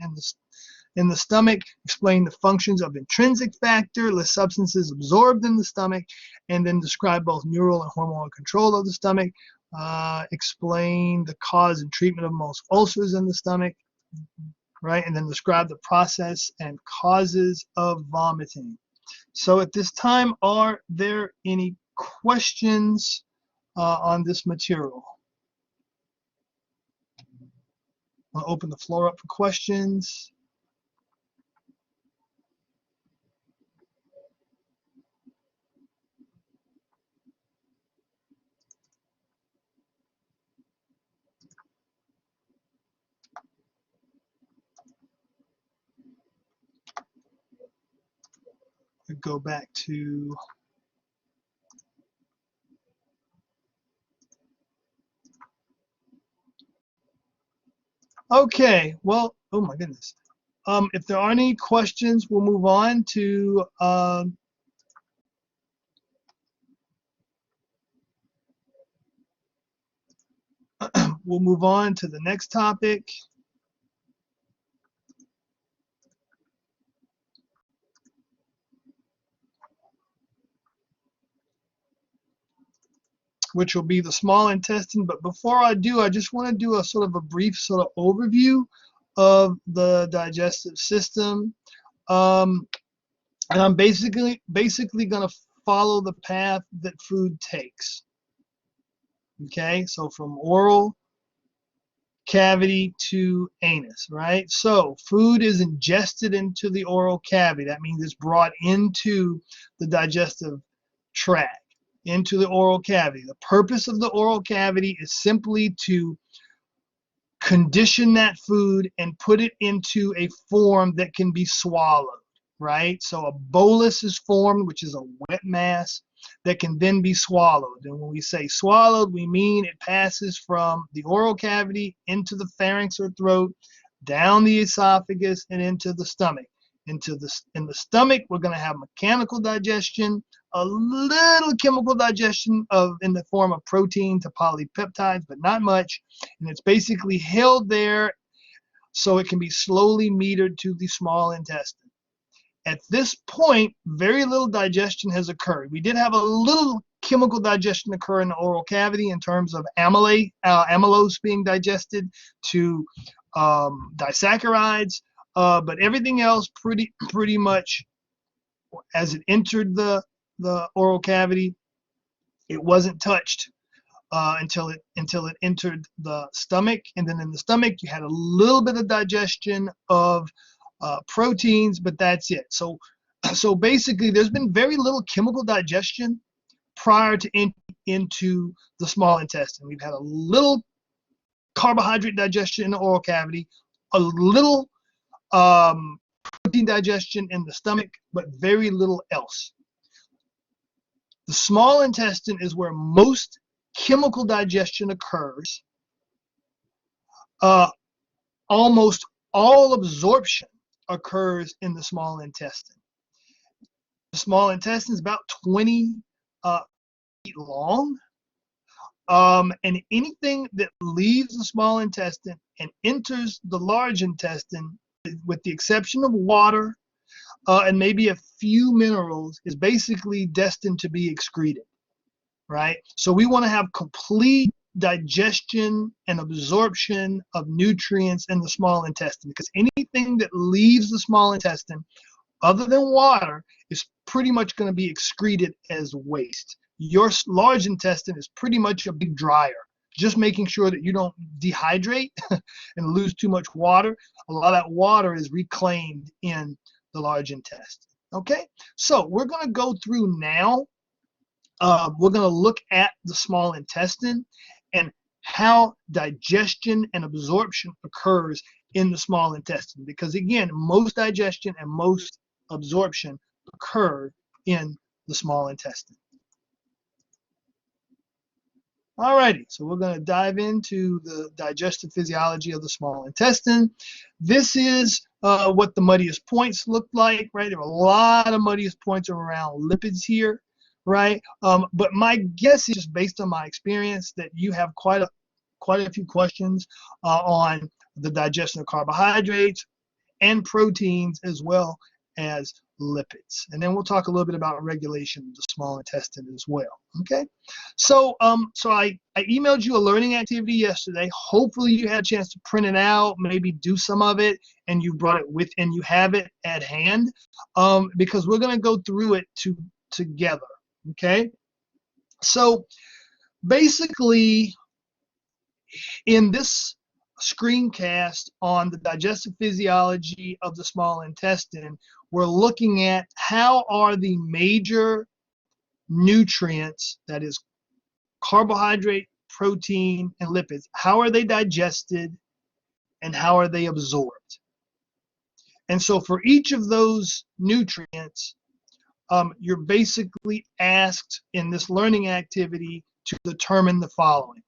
in the stomach, explain the functions of intrinsic factor, list substances absorbed in the stomach, and then describe both neural and hormonal control of the stomach, explain the cause and treatment of most ulcers in the stomach, right? And then describe the process and causes of vomiting. So at this time, are there any questions on this material? I'll open the floor up for questions. Go back to okay, well, oh my goodness. If there aren't any questions, we'll move on to we'll move on to the next topic. Which will be the small intestine. But before I do, I just want to do a sort of a brief sort of overview of the digestive system. And I'm basically going to follow the path that food takes. Okay, so from oral cavity to anus, right? So food is ingested into the oral cavity. That means it's brought into the digestive tract, into the oral cavity. The purpose of the oral cavity is simply to condition that food and put it into a form that can be swallowed, right? So a bolus is formed, which is a wet mass that can then be swallowed. And when we say swallowed, we mean it passes from the oral cavity into the pharynx or throat, down the esophagus, and into the stomach. In the stomach, we're going to have mechanical digestion, a little chemical digestion in the form of protein to polypeptides, but not much. And it's basically held there so it can be slowly metered to the small intestine. At this point, very little digestion has occurred. We did have a little chemical digestion occur in the oral cavity in terms of amylase being digested to disaccharides, but everything else pretty much, as it entered the oral cavity, it wasn't touched until it entered the stomach. And then in the stomach, you had a little bit of digestion of proteins, but that's it. So basically, there's been very little chemical digestion prior to into the small intestine. We've had a little carbohydrate digestion in the oral cavity, a little protein digestion in the stomach, but very little else. The small intestine is where most chemical digestion occurs. Almost all absorption occurs in the small intestine. The small intestine is about 20 feet long. And anything that leaves the small intestine and enters the large intestine, with the exception of water and maybe a few minerals, is basically destined to be excreted, right? So we want to have complete digestion and absorption of nutrients in the small intestine, because anything that leaves the small intestine other than water is pretty much going to be excreted as waste. Your large intestine is pretty much a big dryer, just making sure that you don't dehydrate and lose too much water. A lot of that water is reclaimed in the large intestine. Okay, so we're going to go through now. We're going to look at the small intestine and how digestion and absorption occurs in the small intestine, because again, most digestion and most absorption occur in the small intestine. Alrighty, so we're going to dive into the digestive physiology of the small intestine. This is what the muddiest points look like, right? There are a lot of muddiest points around lipids here, right? But my guess is just based on my experience that you have quite a few questions on the digestion of carbohydrates and proteins as well as lipids. And then we'll talk a little bit about regulation of the small intestine as well. Okay, so I emailed you a learning activity yesterday. Hopefully you had a chance to print it out, maybe do some of it, and you brought it with and you have it at hand, because we're going to go through it together. Okay, so basically in this screencast on the digestive physiology of the small intestine, we're looking at how are the major nutrients, that is carbohydrate, protein, and lipids, how are they digested and how are they absorbed? And so for each of those nutrients, you're basically asked in this learning activity to determine the following.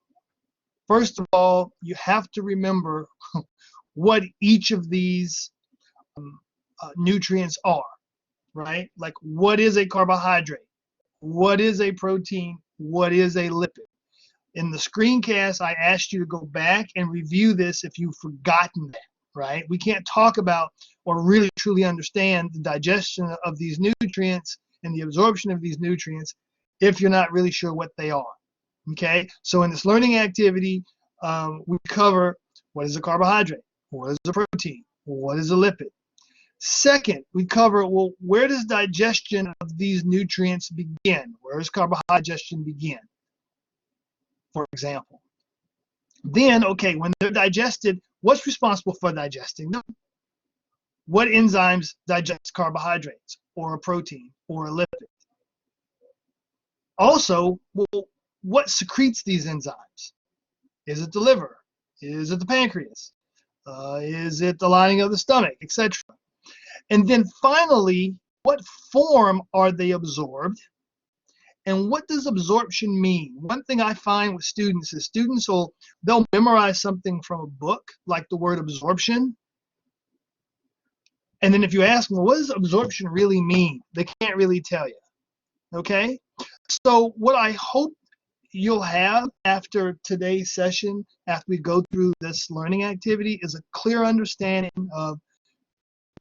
First of all, you have to remember what each of these nutrients are, right? Like, what is a carbohydrate? What is a protein? What is a lipid? In the screencast, I asked you to go back and review this if you've forgotten that, right? We can't talk about or really truly understand the digestion of these nutrients and the absorption of these nutrients if you're not really sure what they are. Okay, so in this learning activity, we cover what is a carbohydrate, what is a protein, what is a lipid. Second, we cover, well, where does digestion of these nutrients begin? Where does carbohydrate begin, for example? Then, okay, when they're digested, what's responsible for digesting them? What enzymes digest carbohydrates or a protein or a lipid? Also, well, what secretes these enzymes? Is it the liver? Is it the pancreas? Is it the lining of the stomach, etc.? And then finally, what form are they absorbed? And what does absorption mean? One thing I find with students is they'll memorize something from a book, like the word absorption. And then if you ask them, well, what does absorption really mean? They can't really tell you. Okay? So what I hope you'll have after today's session, after we go through this learning activity, is a clear understanding of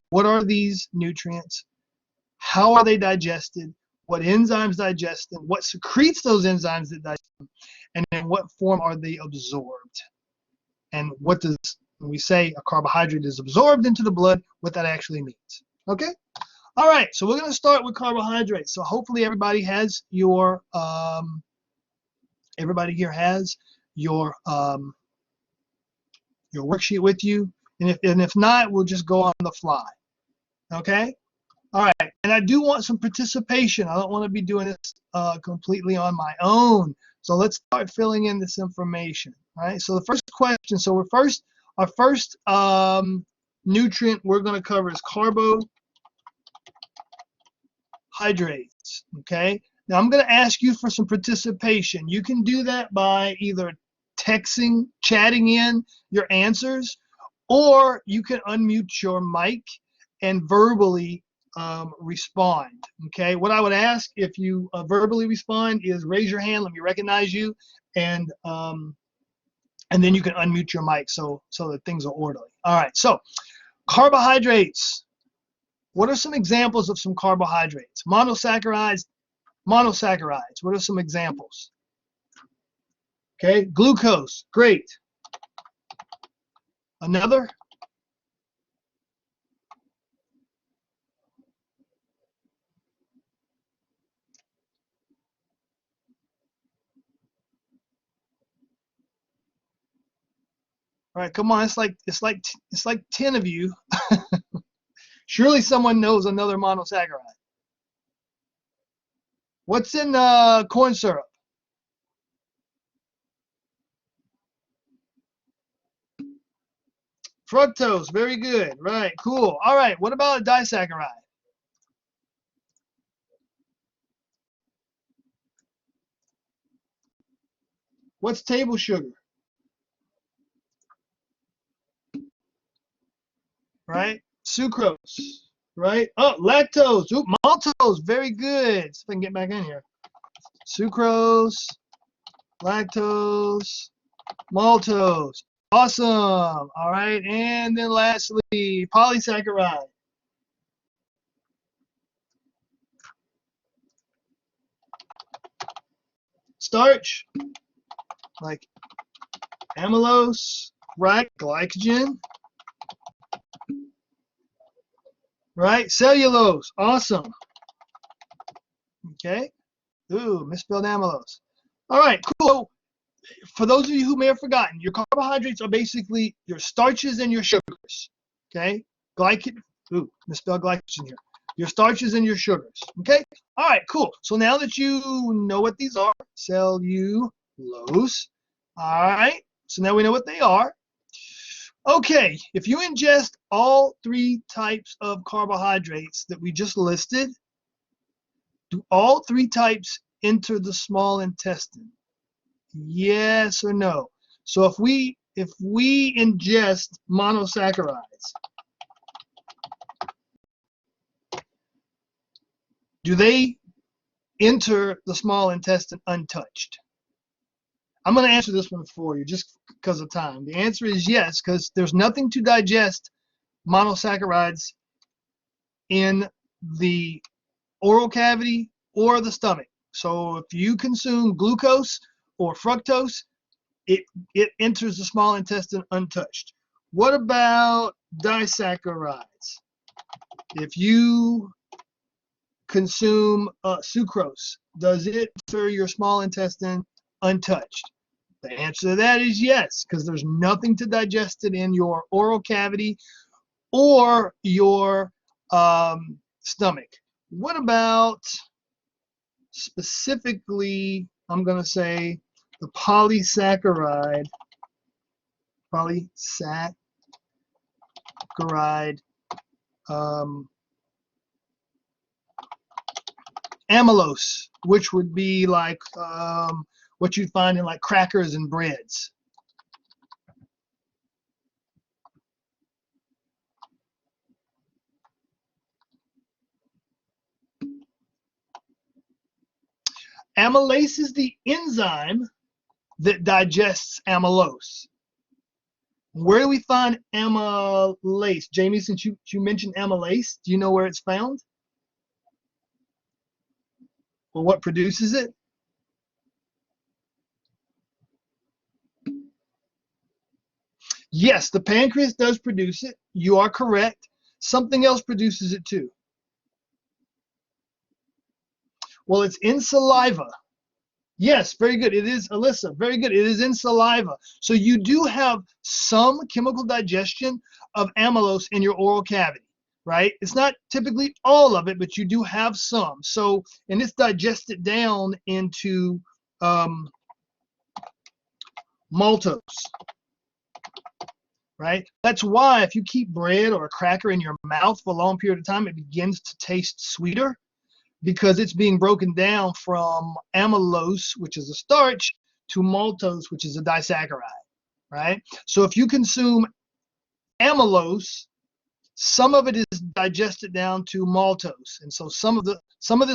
what are these nutrients, how are they digested, what enzymes digest them, what secretes those enzymes that digest them, and in what form are they absorbed. And what does, when we say a carbohydrate is absorbed into the blood, what that actually means. Okay? All right, so we're going to start with carbohydrates. So hopefully everybody has your your worksheet with you, and if not, we'll just go on the fly. Okay? All right, and I do want some participation. I don't want to be doing this completely on my own. So let's start filling in this information. All right, so the first question, so our first nutrient we're going to cover is carbohydrates. Okay, now I'm going to ask you for some participation. You can do that by either chatting in your answers, or you can unmute your mic and verbally respond. Okay, what I would ask if you verbally respond is raise your hand, let me recognize you, and then you can unmute your mic so that things are orderly. All right, so carbohydrates. What are some examples of some carbohydrates? Monosaccharides. What are some examples? Okay, glucose, great. Another? All right, come on, it's like 10 of you. Surely someone knows another monosaccharide. What's in corn syrup? Fructose, very good. Right, cool. All right, what about a disaccharide? What's table sugar? Right, sucrose. Right, oh, lactose. Oop, maltose, very good. See if I can get back in here. sucrose, lactose, maltose. Awesome. All right. And then lastly, polysaccharide. Starch, like amylose, right? Glycogen, right? Cellulose. Awesome. Okay. Ooh, misspelled amylose. All right, cool. For those of you who may have forgotten, your carbohydrates are basically your starches and your sugars. Okay? Ooh, misspelled glycogen here. Your starches and your sugars. Okay? All right, cool. So now that you know what these are, cellulose. All right. So now we know what they are. Okay, if you ingest all three types of carbohydrates that we just listed, do all three types enter the small intestine? Yes or no? So if we ingest monosaccharides, do they enter the small intestine untouched? I'm going to answer this one for you just because of time. The answer is yes, because there's nothing to digest monosaccharides in the oral cavity or the stomach. So if you consume glucose or fructose, it enters the small intestine untouched. What about disaccharides? If you consume sucrose, does it enter your small intestine untouched? The answer to that is yes, because there's nothing to digest it in your oral cavity or your stomach. What about specifically, I'm going to say, the polysaccharide amylose, which would be like what you'd find in like crackers and breads. Amylase is the enzyme that digests amylose. Where do we find amylase? Jamie, since you mentioned amylase, do you know where it's found? Or what produces it? Yes, the pancreas does produce it. You are correct. Something else produces it too. Well, it's in saliva. Yes, very good. It is, Alyssa, very good. It is in saliva. So you do have some chemical digestion of amylose in your oral cavity, right? It's not typically all of it, but you do have some. So, and it's digested down into maltose, right? That's why if you keep bread or a cracker in your mouth for a long period of time, it begins to taste sweeter, because it's being broken down from amylose, which is a starch, to maltose, which is a disaccharide, right? So if you consume amylose, some of it is digested down to maltose, and so some of this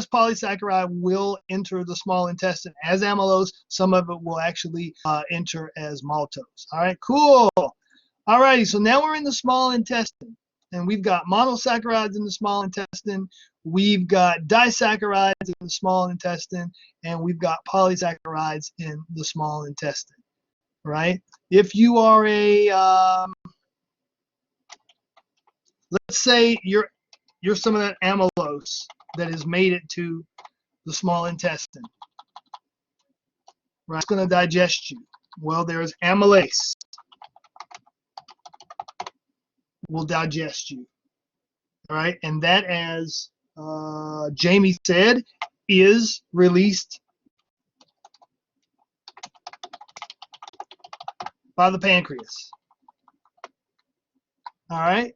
polysaccharide will enter the small intestine as amylose. Some of it will actually enter as maltose. All right, cool. All righty, so now we're in the small intestine, and we've got monosaccharides in the small intestine. We've got disaccharides in the small intestine, and we've got polysaccharides in the small intestine, right? If you are let's say you're some of that amylose that has made it to the small intestine, right? It's going to digest you. Well, there's amylase will digest you, all right? And that, as Jamie said, is released by the pancreas. All right.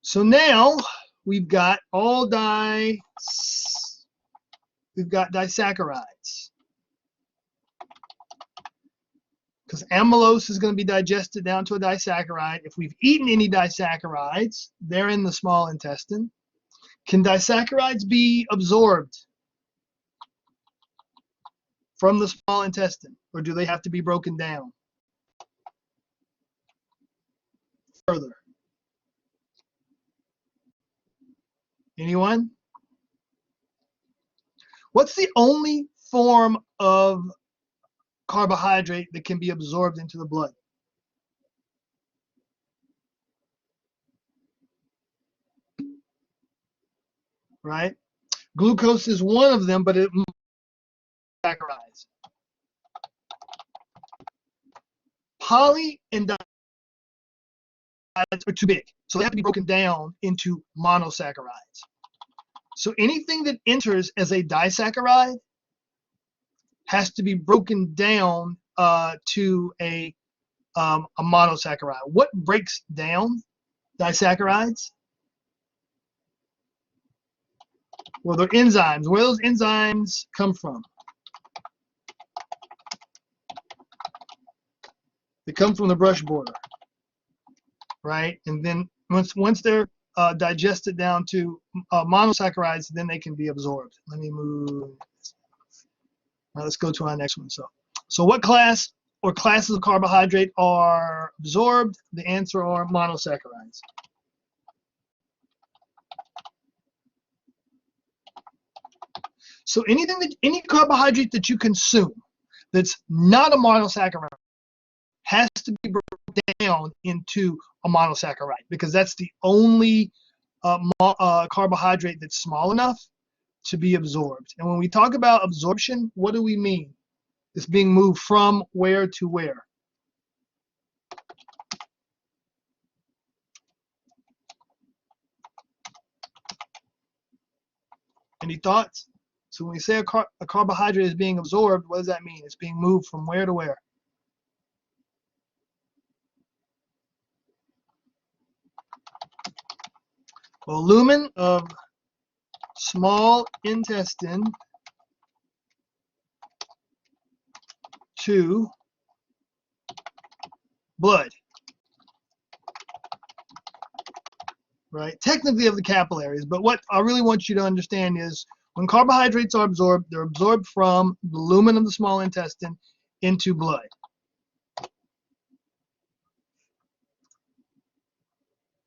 So now we've got disaccharides, because amylose is going to be digested down to a disaccharide. If we've eaten any disaccharides, they're in the small intestine. Can disaccharides be absorbed? from the small intestine, or do they have to be broken down further? Anyone? What's the only form of carbohydrate that can be absorbed into the blood? Right? Glucose is one of them, but it saccharides. Poly and are too big, so they have to be broken down into monosaccharides. So anything that enters as a disaccharide has to be broken down to a monosaccharide. What breaks down disaccharides? Well, they're enzymes. Where those enzymes come from? They come from the brush border, right? And then once they're digested down to monosaccharides, then they can be absorbed. Let me move. Now let's go to our next one. So what class or classes of carbohydrate are absorbed? The answer are monosaccharides. So any carbohydrate that you consume that's not a monosaccharide has to be broken down into a monosaccharide, because that's the only carbohydrate that's small enough to be absorbed. And when we talk about absorption, what do we mean? It's being moved from where to where? Any thoughts? So when we say a carbohydrate is being absorbed, what does that mean? It's being moved from where to where? Well, lumen of small intestine to blood, right? Technically of the capillaries, but what I really want you to understand is when carbohydrates are absorbed, they're absorbed from the lumen of the small intestine into blood.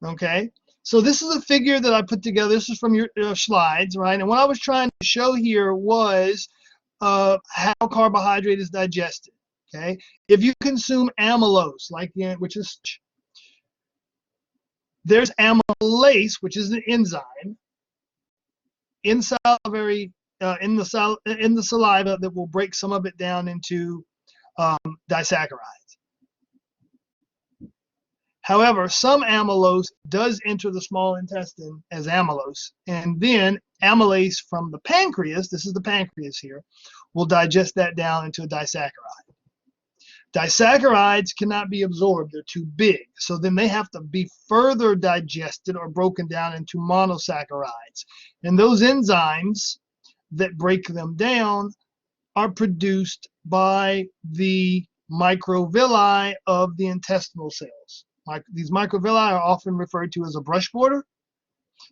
Okay, so this is a figure that I put together. This is from your slides, right? And what I was trying to show here was how carbohydrate is digested. Okay, if you consume amylose, which is, there's amylase, which is an enzyme in salivary in the saliva that will break some of it down into disaccharides. However, some amylose does enter the small intestine as amylose, and then amylase from the pancreas, this is the pancreas here, will digest that down into a disaccharide. Disaccharides cannot be absorbed, they're too big, so then they have to be further digested or broken down into monosaccharides. And those enzymes that break them down are produced by the microvilli of the intestinal cells. These microvilli are often referred to as a brush border,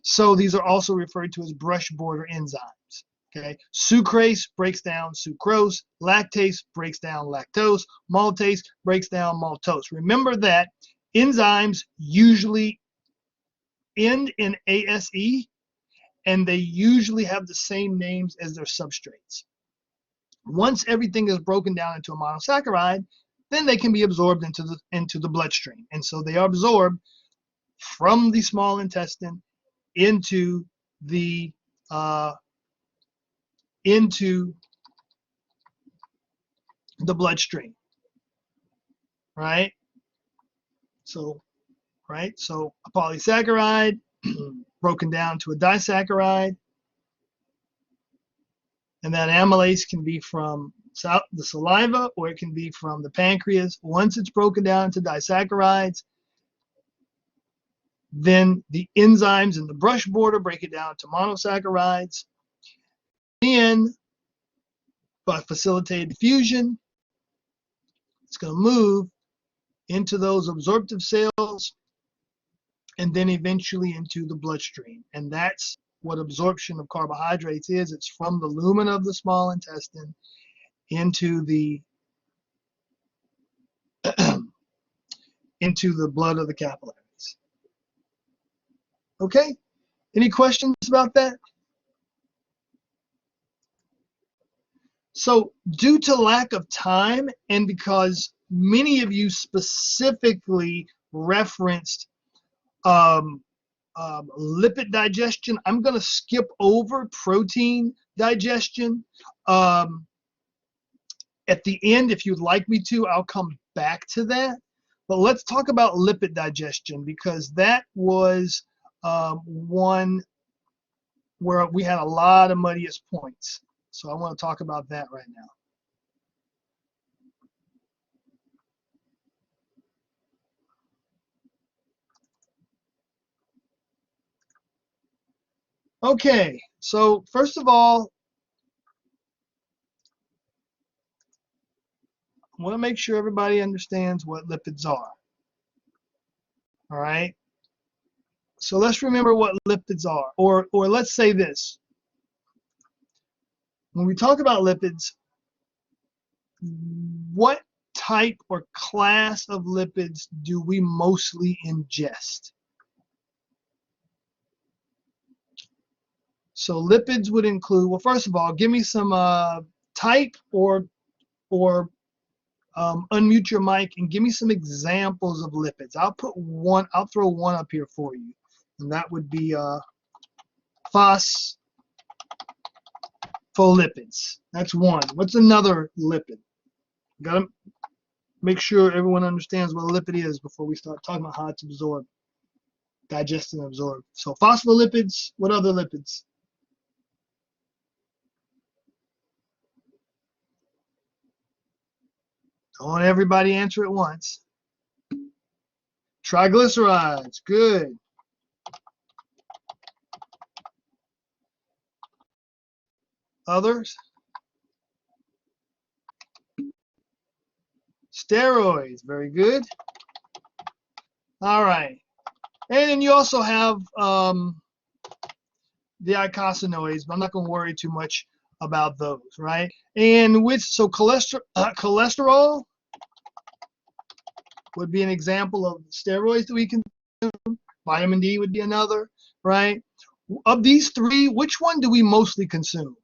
so these are also referred to as brush border enzymes. Okay, sucrase breaks down sucrose, lactase breaks down lactose, maltase breaks down maltose. Remember that enzymes usually end in ASE, and they usually have the same names as their substrates. Once everything is broken down into a monosaccharide, then they can be absorbed into the bloodstream, and so they are absorbed from the small intestine into the bloodstream, right? So a polysaccharide broken down to a disaccharide, and that amylase can be from the saliva or it can be from the pancreas. Once it's broken down into disaccharides, then the enzymes in the brush border break it down to monosaccharides. Then, by facilitated diffusion, it's going to move into those absorptive cells and then eventually into the bloodstream. And that's what absorption of carbohydrates is. It's from the lumen of the small intestine into the into the blood of the capillaries. Okay? Any questions about that? So due to lack of time, and because many of you specifically referenced lipid digestion, I'm going to skip over protein digestion. At the end, if you'd like me to, I'll come back to that. But let's talk about lipid digestion, because that was one where we had a lot of muddiest points. So I want to talk about that right now. Okay, so first of all, I want to make sure everybody understands what lipids are. All right. So let's remember what lipids are, or let's say this. When we talk about lipids, what type or class of lipids do we mostly ingest? So lipids would include, well, first of all, give me some type or unmute your mic and give me some examples of lipids. I'll throw one up here for you, and that would be phospholipids. That's one. What's another lipid? Got to make sure everyone understands what a lipid is before we start talking about how it's absorbed, digested and absorbed. So phospholipids, what other lipids? Don't want everybody answer at once. Triglycerides, good. Others? Steroids, very good. All right. And then you also have the eicosanoids, but I'm not going to worry too much about those, right? And so cholesterol would be an example of steroids that we consume. Vitamin D would be another, right? Of these three, which one do we mostly consume?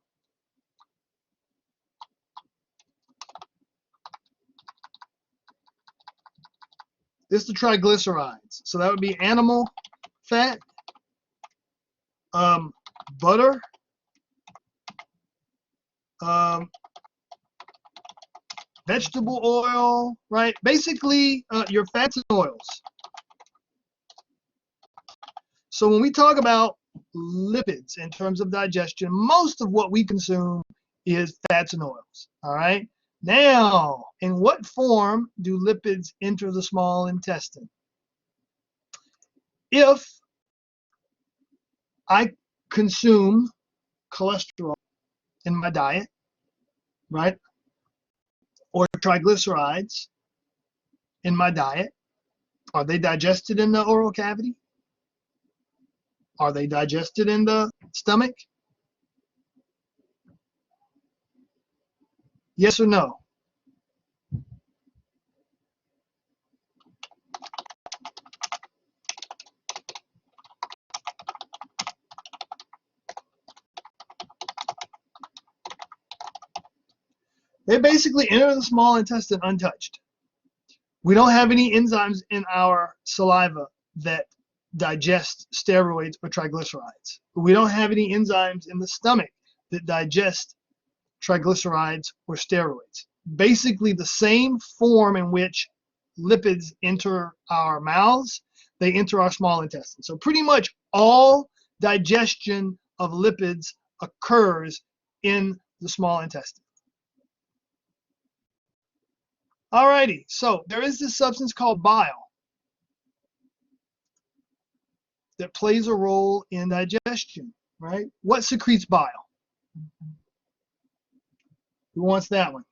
This is the triglycerides. So that would be animal fat, butter, vegetable oil, right? Basically, your fats and oils. So when we talk about lipids in terms of digestion, most of what we consume is fats and oils, all right? Now, in what form do lipids enter the small intestine? If I consume cholesterol in my diet, right, or triglycerides in my diet, are they digested in the oral cavity? Are they digested in the stomach? Yes or no? They basically enter the small intestine untouched. We don't have any enzymes in our saliva that digest steroids or triglycerides. We don't have any enzymes in the stomach that digest triglycerides or steroids. Basically the same form in which lipids enter our mouths, they enter our small intestine. So pretty much all digestion of lipids occurs in the small intestine. Alrighty, so there is this substance called bile that plays a role in digestion, right? What secretes bile? Who wants that one?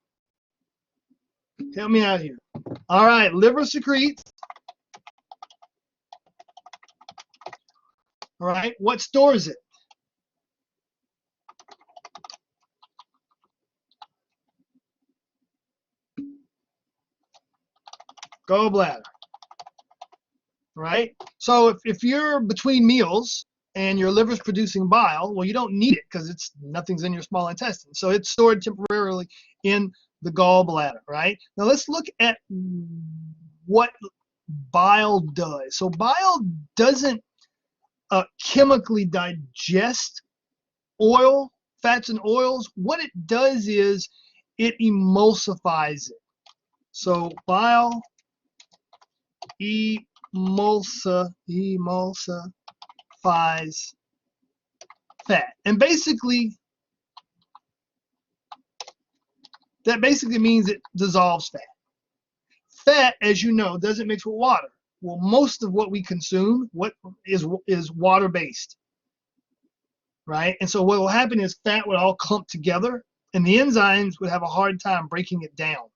Help me out here. All right, liver secretes. All right, what stores it? gallbladder, right? So if you're between meals and your liver's producing bile, well, you don't need it because nothing's in your small intestine. So it's stored temporarily in the gallbladder, right? Now let's look at what bile does. So bile doesn't chemically digest oil, fats and oils. What it does is it emulsifies it. So bile emulsifies fat. And basically, that basically means it dissolves fat. Fat, as you know, doesn't mix with water. Well, most of what we consume is water-based, right? And so what will happen is fat would all clump together, and the enzymes would have a hard time breaking it down.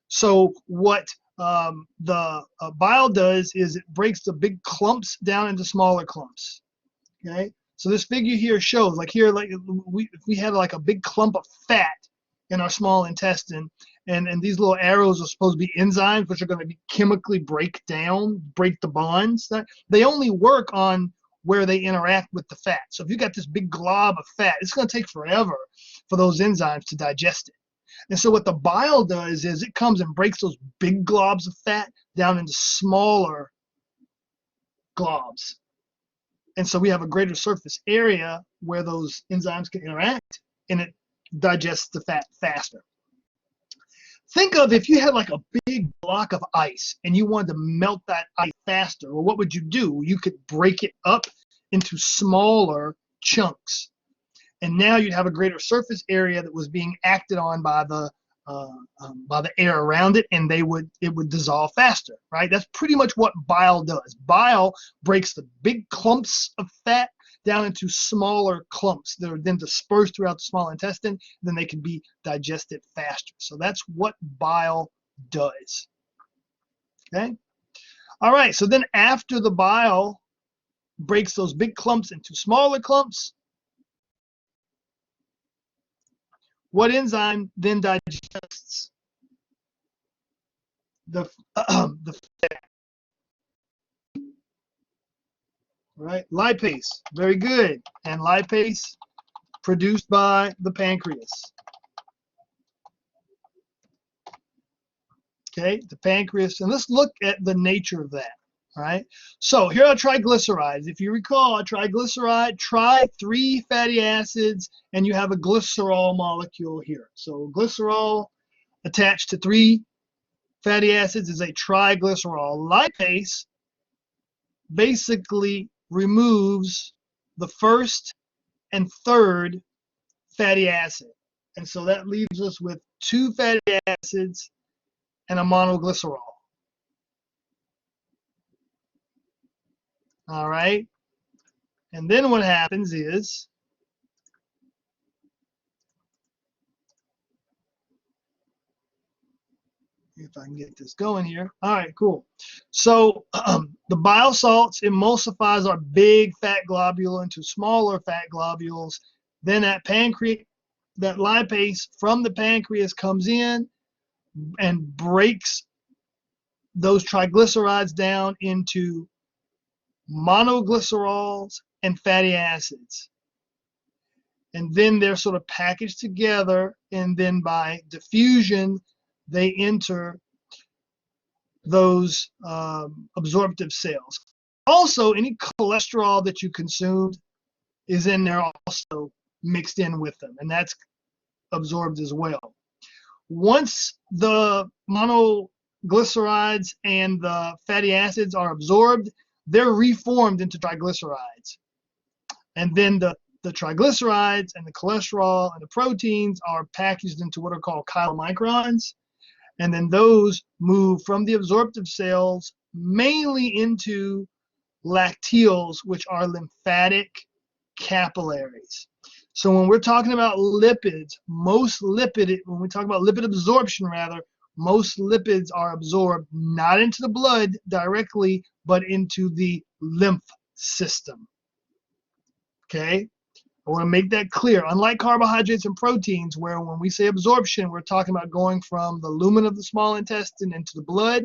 So what the bile does is it breaks the big clumps down into smaller clumps. Okay, so this figure here shows, like here, like if we had like a big clump of fat in our small intestine, and these little arrows are supposed to be enzymes, which are going to be chemically break the bonds. They only work on where they interact with the fat. So if you got this big glob of fat, it's going to take forever for those enzymes to digest it. And so what the bile does is it comes and breaks those big globs of fat down into smaller globs. And so we have a greater surface area where those enzymes can interact, and it digests the fat faster. Think of if you had like a big block of ice and you wanted to melt that ice faster. Well, what would you do? You could break it up into smaller chunks. And now you'd have a greater surface area that was being acted on by the air around it, and it would dissolve faster, right? That's pretty much what bile does. Bile breaks the big clumps of fat down into smaller clumps that are then dispersed throughout the small intestine, and then they can be digested faster. So that's what bile does. Okay? All right, so then after the bile breaks those big clumps into smaller clumps, what enzyme then digests the fat? Right, lipase, very good. And lipase produced by the pancreas. Okay, the pancreas, and let's look at the nature of that. All right, so here are triglycerides. If you recall, a triglyceride, three fatty acids, and you have a glycerol molecule here. So glycerol attached to 3 fatty acids is a triglycerol. Lipase basically removes the first and third fatty acid. And so that leaves us with 2 fatty acids and a monoglycerol. All right. And then what happens is if I can get this going here. All right, cool. So the bile salts emulsifies our big fat globule into smaller fat globules. Then that lipase from the pancreas comes in and breaks those triglycerides down into monoglycerols and fatty acids. And then they're sort of packaged together, and then by diffusion, they enter those absorptive cells. Also, any cholesterol that you consumed is in there also mixed in with them, and that's absorbed as well. Once the monoglycerides and the fatty acids are absorbed, they're reformed into triglycerides. And then the triglycerides and the cholesterol and the proteins are packaged into what are called chylomicrons. And then those move from the absorptive cells mainly into lacteals, which are lymphatic capillaries. So when we're talking about lipids, when we talk about lipid absorption rather, most lipids are absorbed not into the blood directly, but into the lymph system. Okay? I want to make that clear. Unlike carbohydrates and proteins, where when we say absorption, we're talking about going from the lumen of the small intestine into the blood,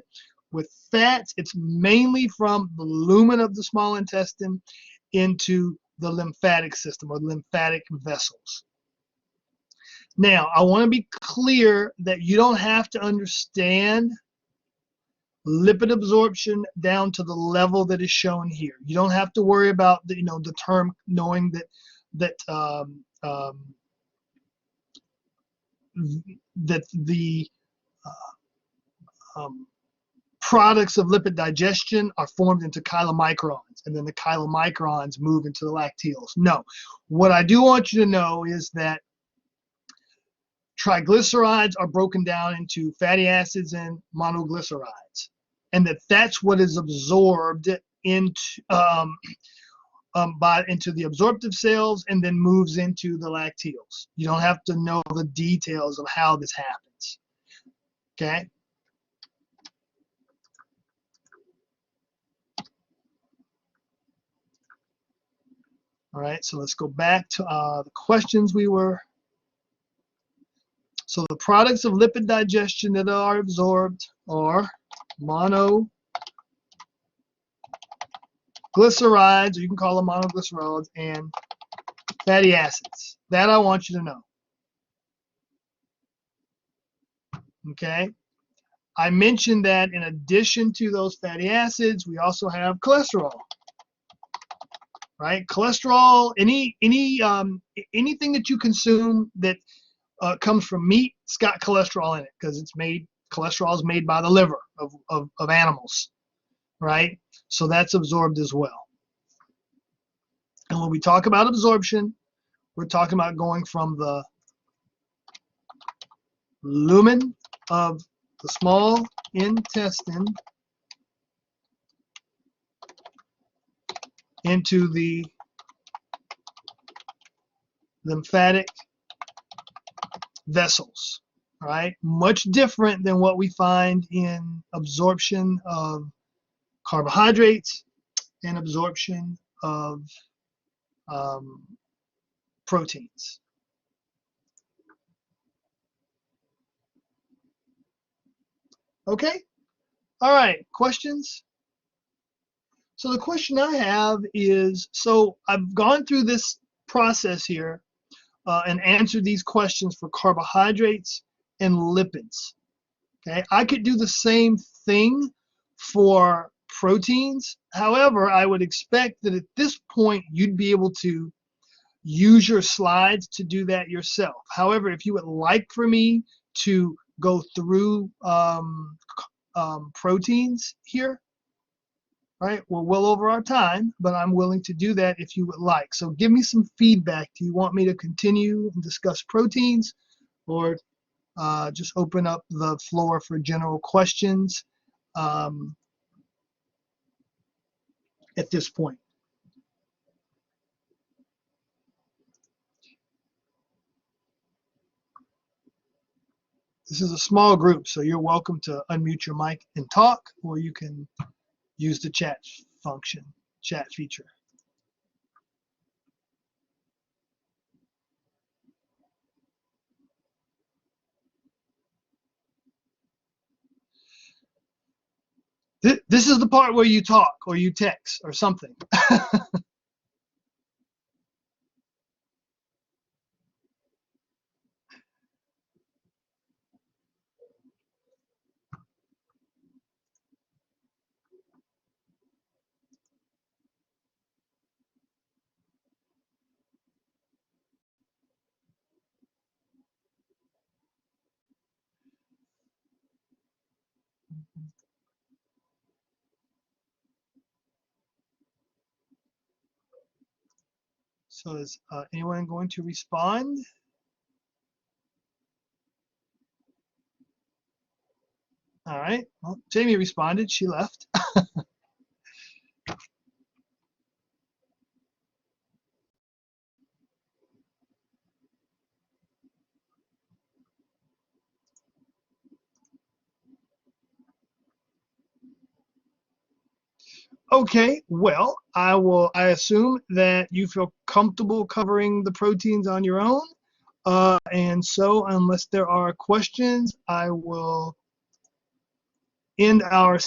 With fats, it's mainly from the lumen of the small intestine into the lymphatic system or lymphatic vessels. Now, I want to be clear that you don't have to understand lipid absorption down to the level that is shown here. You don't have to worry about the, the term, knowing that the products of lipid digestion are formed into chylomicrons, and then the chylomicrons move into the lacteals. No. What I do want you to know is that triglycerides are broken down into fatty acids and monoglycerides, and that's what is absorbed into into the absorptive cells and then moves into the lacteals. You don't have to know the details of how this happens. Okay? All right, so let's go back to the questions we were. So the products of lipid digestion that are absorbed are monoglycerides, or you can call them monoglycerides, and fatty acids. That I want you to know. Okay? I mentioned that in addition to those fatty acids, we also have cholesterol. Right? Cholesterol, anything that you consume that comes from meat, it's got cholesterol in it because cholesterol is made by the liver of animals, right? So that's absorbed as well. And when we talk about absorption, we're talking about going from the lumen of the small intestine into the lymphatic vessels, right? Much different than what we find in absorption of carbohydrates and absorption of proteins. Okay? All right, questions? So the question I have is, so I've gone through this process here and answered these questions for carbohydrates and lipids. Okay, I could do the same thing for proteins. However, I would expect that at this point you'd be able to use your slides to do that yourself. However, if you would like for me to go through proteins here, right, we're well over our time, but I'm willing to do that if you would like. So give me some feedback. Do you want me to continue and discuss proteins, or just open up the floor for general questions at this point? This is a small group, so you're welcome to unmute your mic and talk, or you can use the chat function, chat feature. This is the part where you talk or you text or something. So is anyone going to respond? All right. Well, Jamie responded. She left. Okay. Well, I assume that you feel comfortable covering the proteins on your own. And so, unless there are questions, I will end our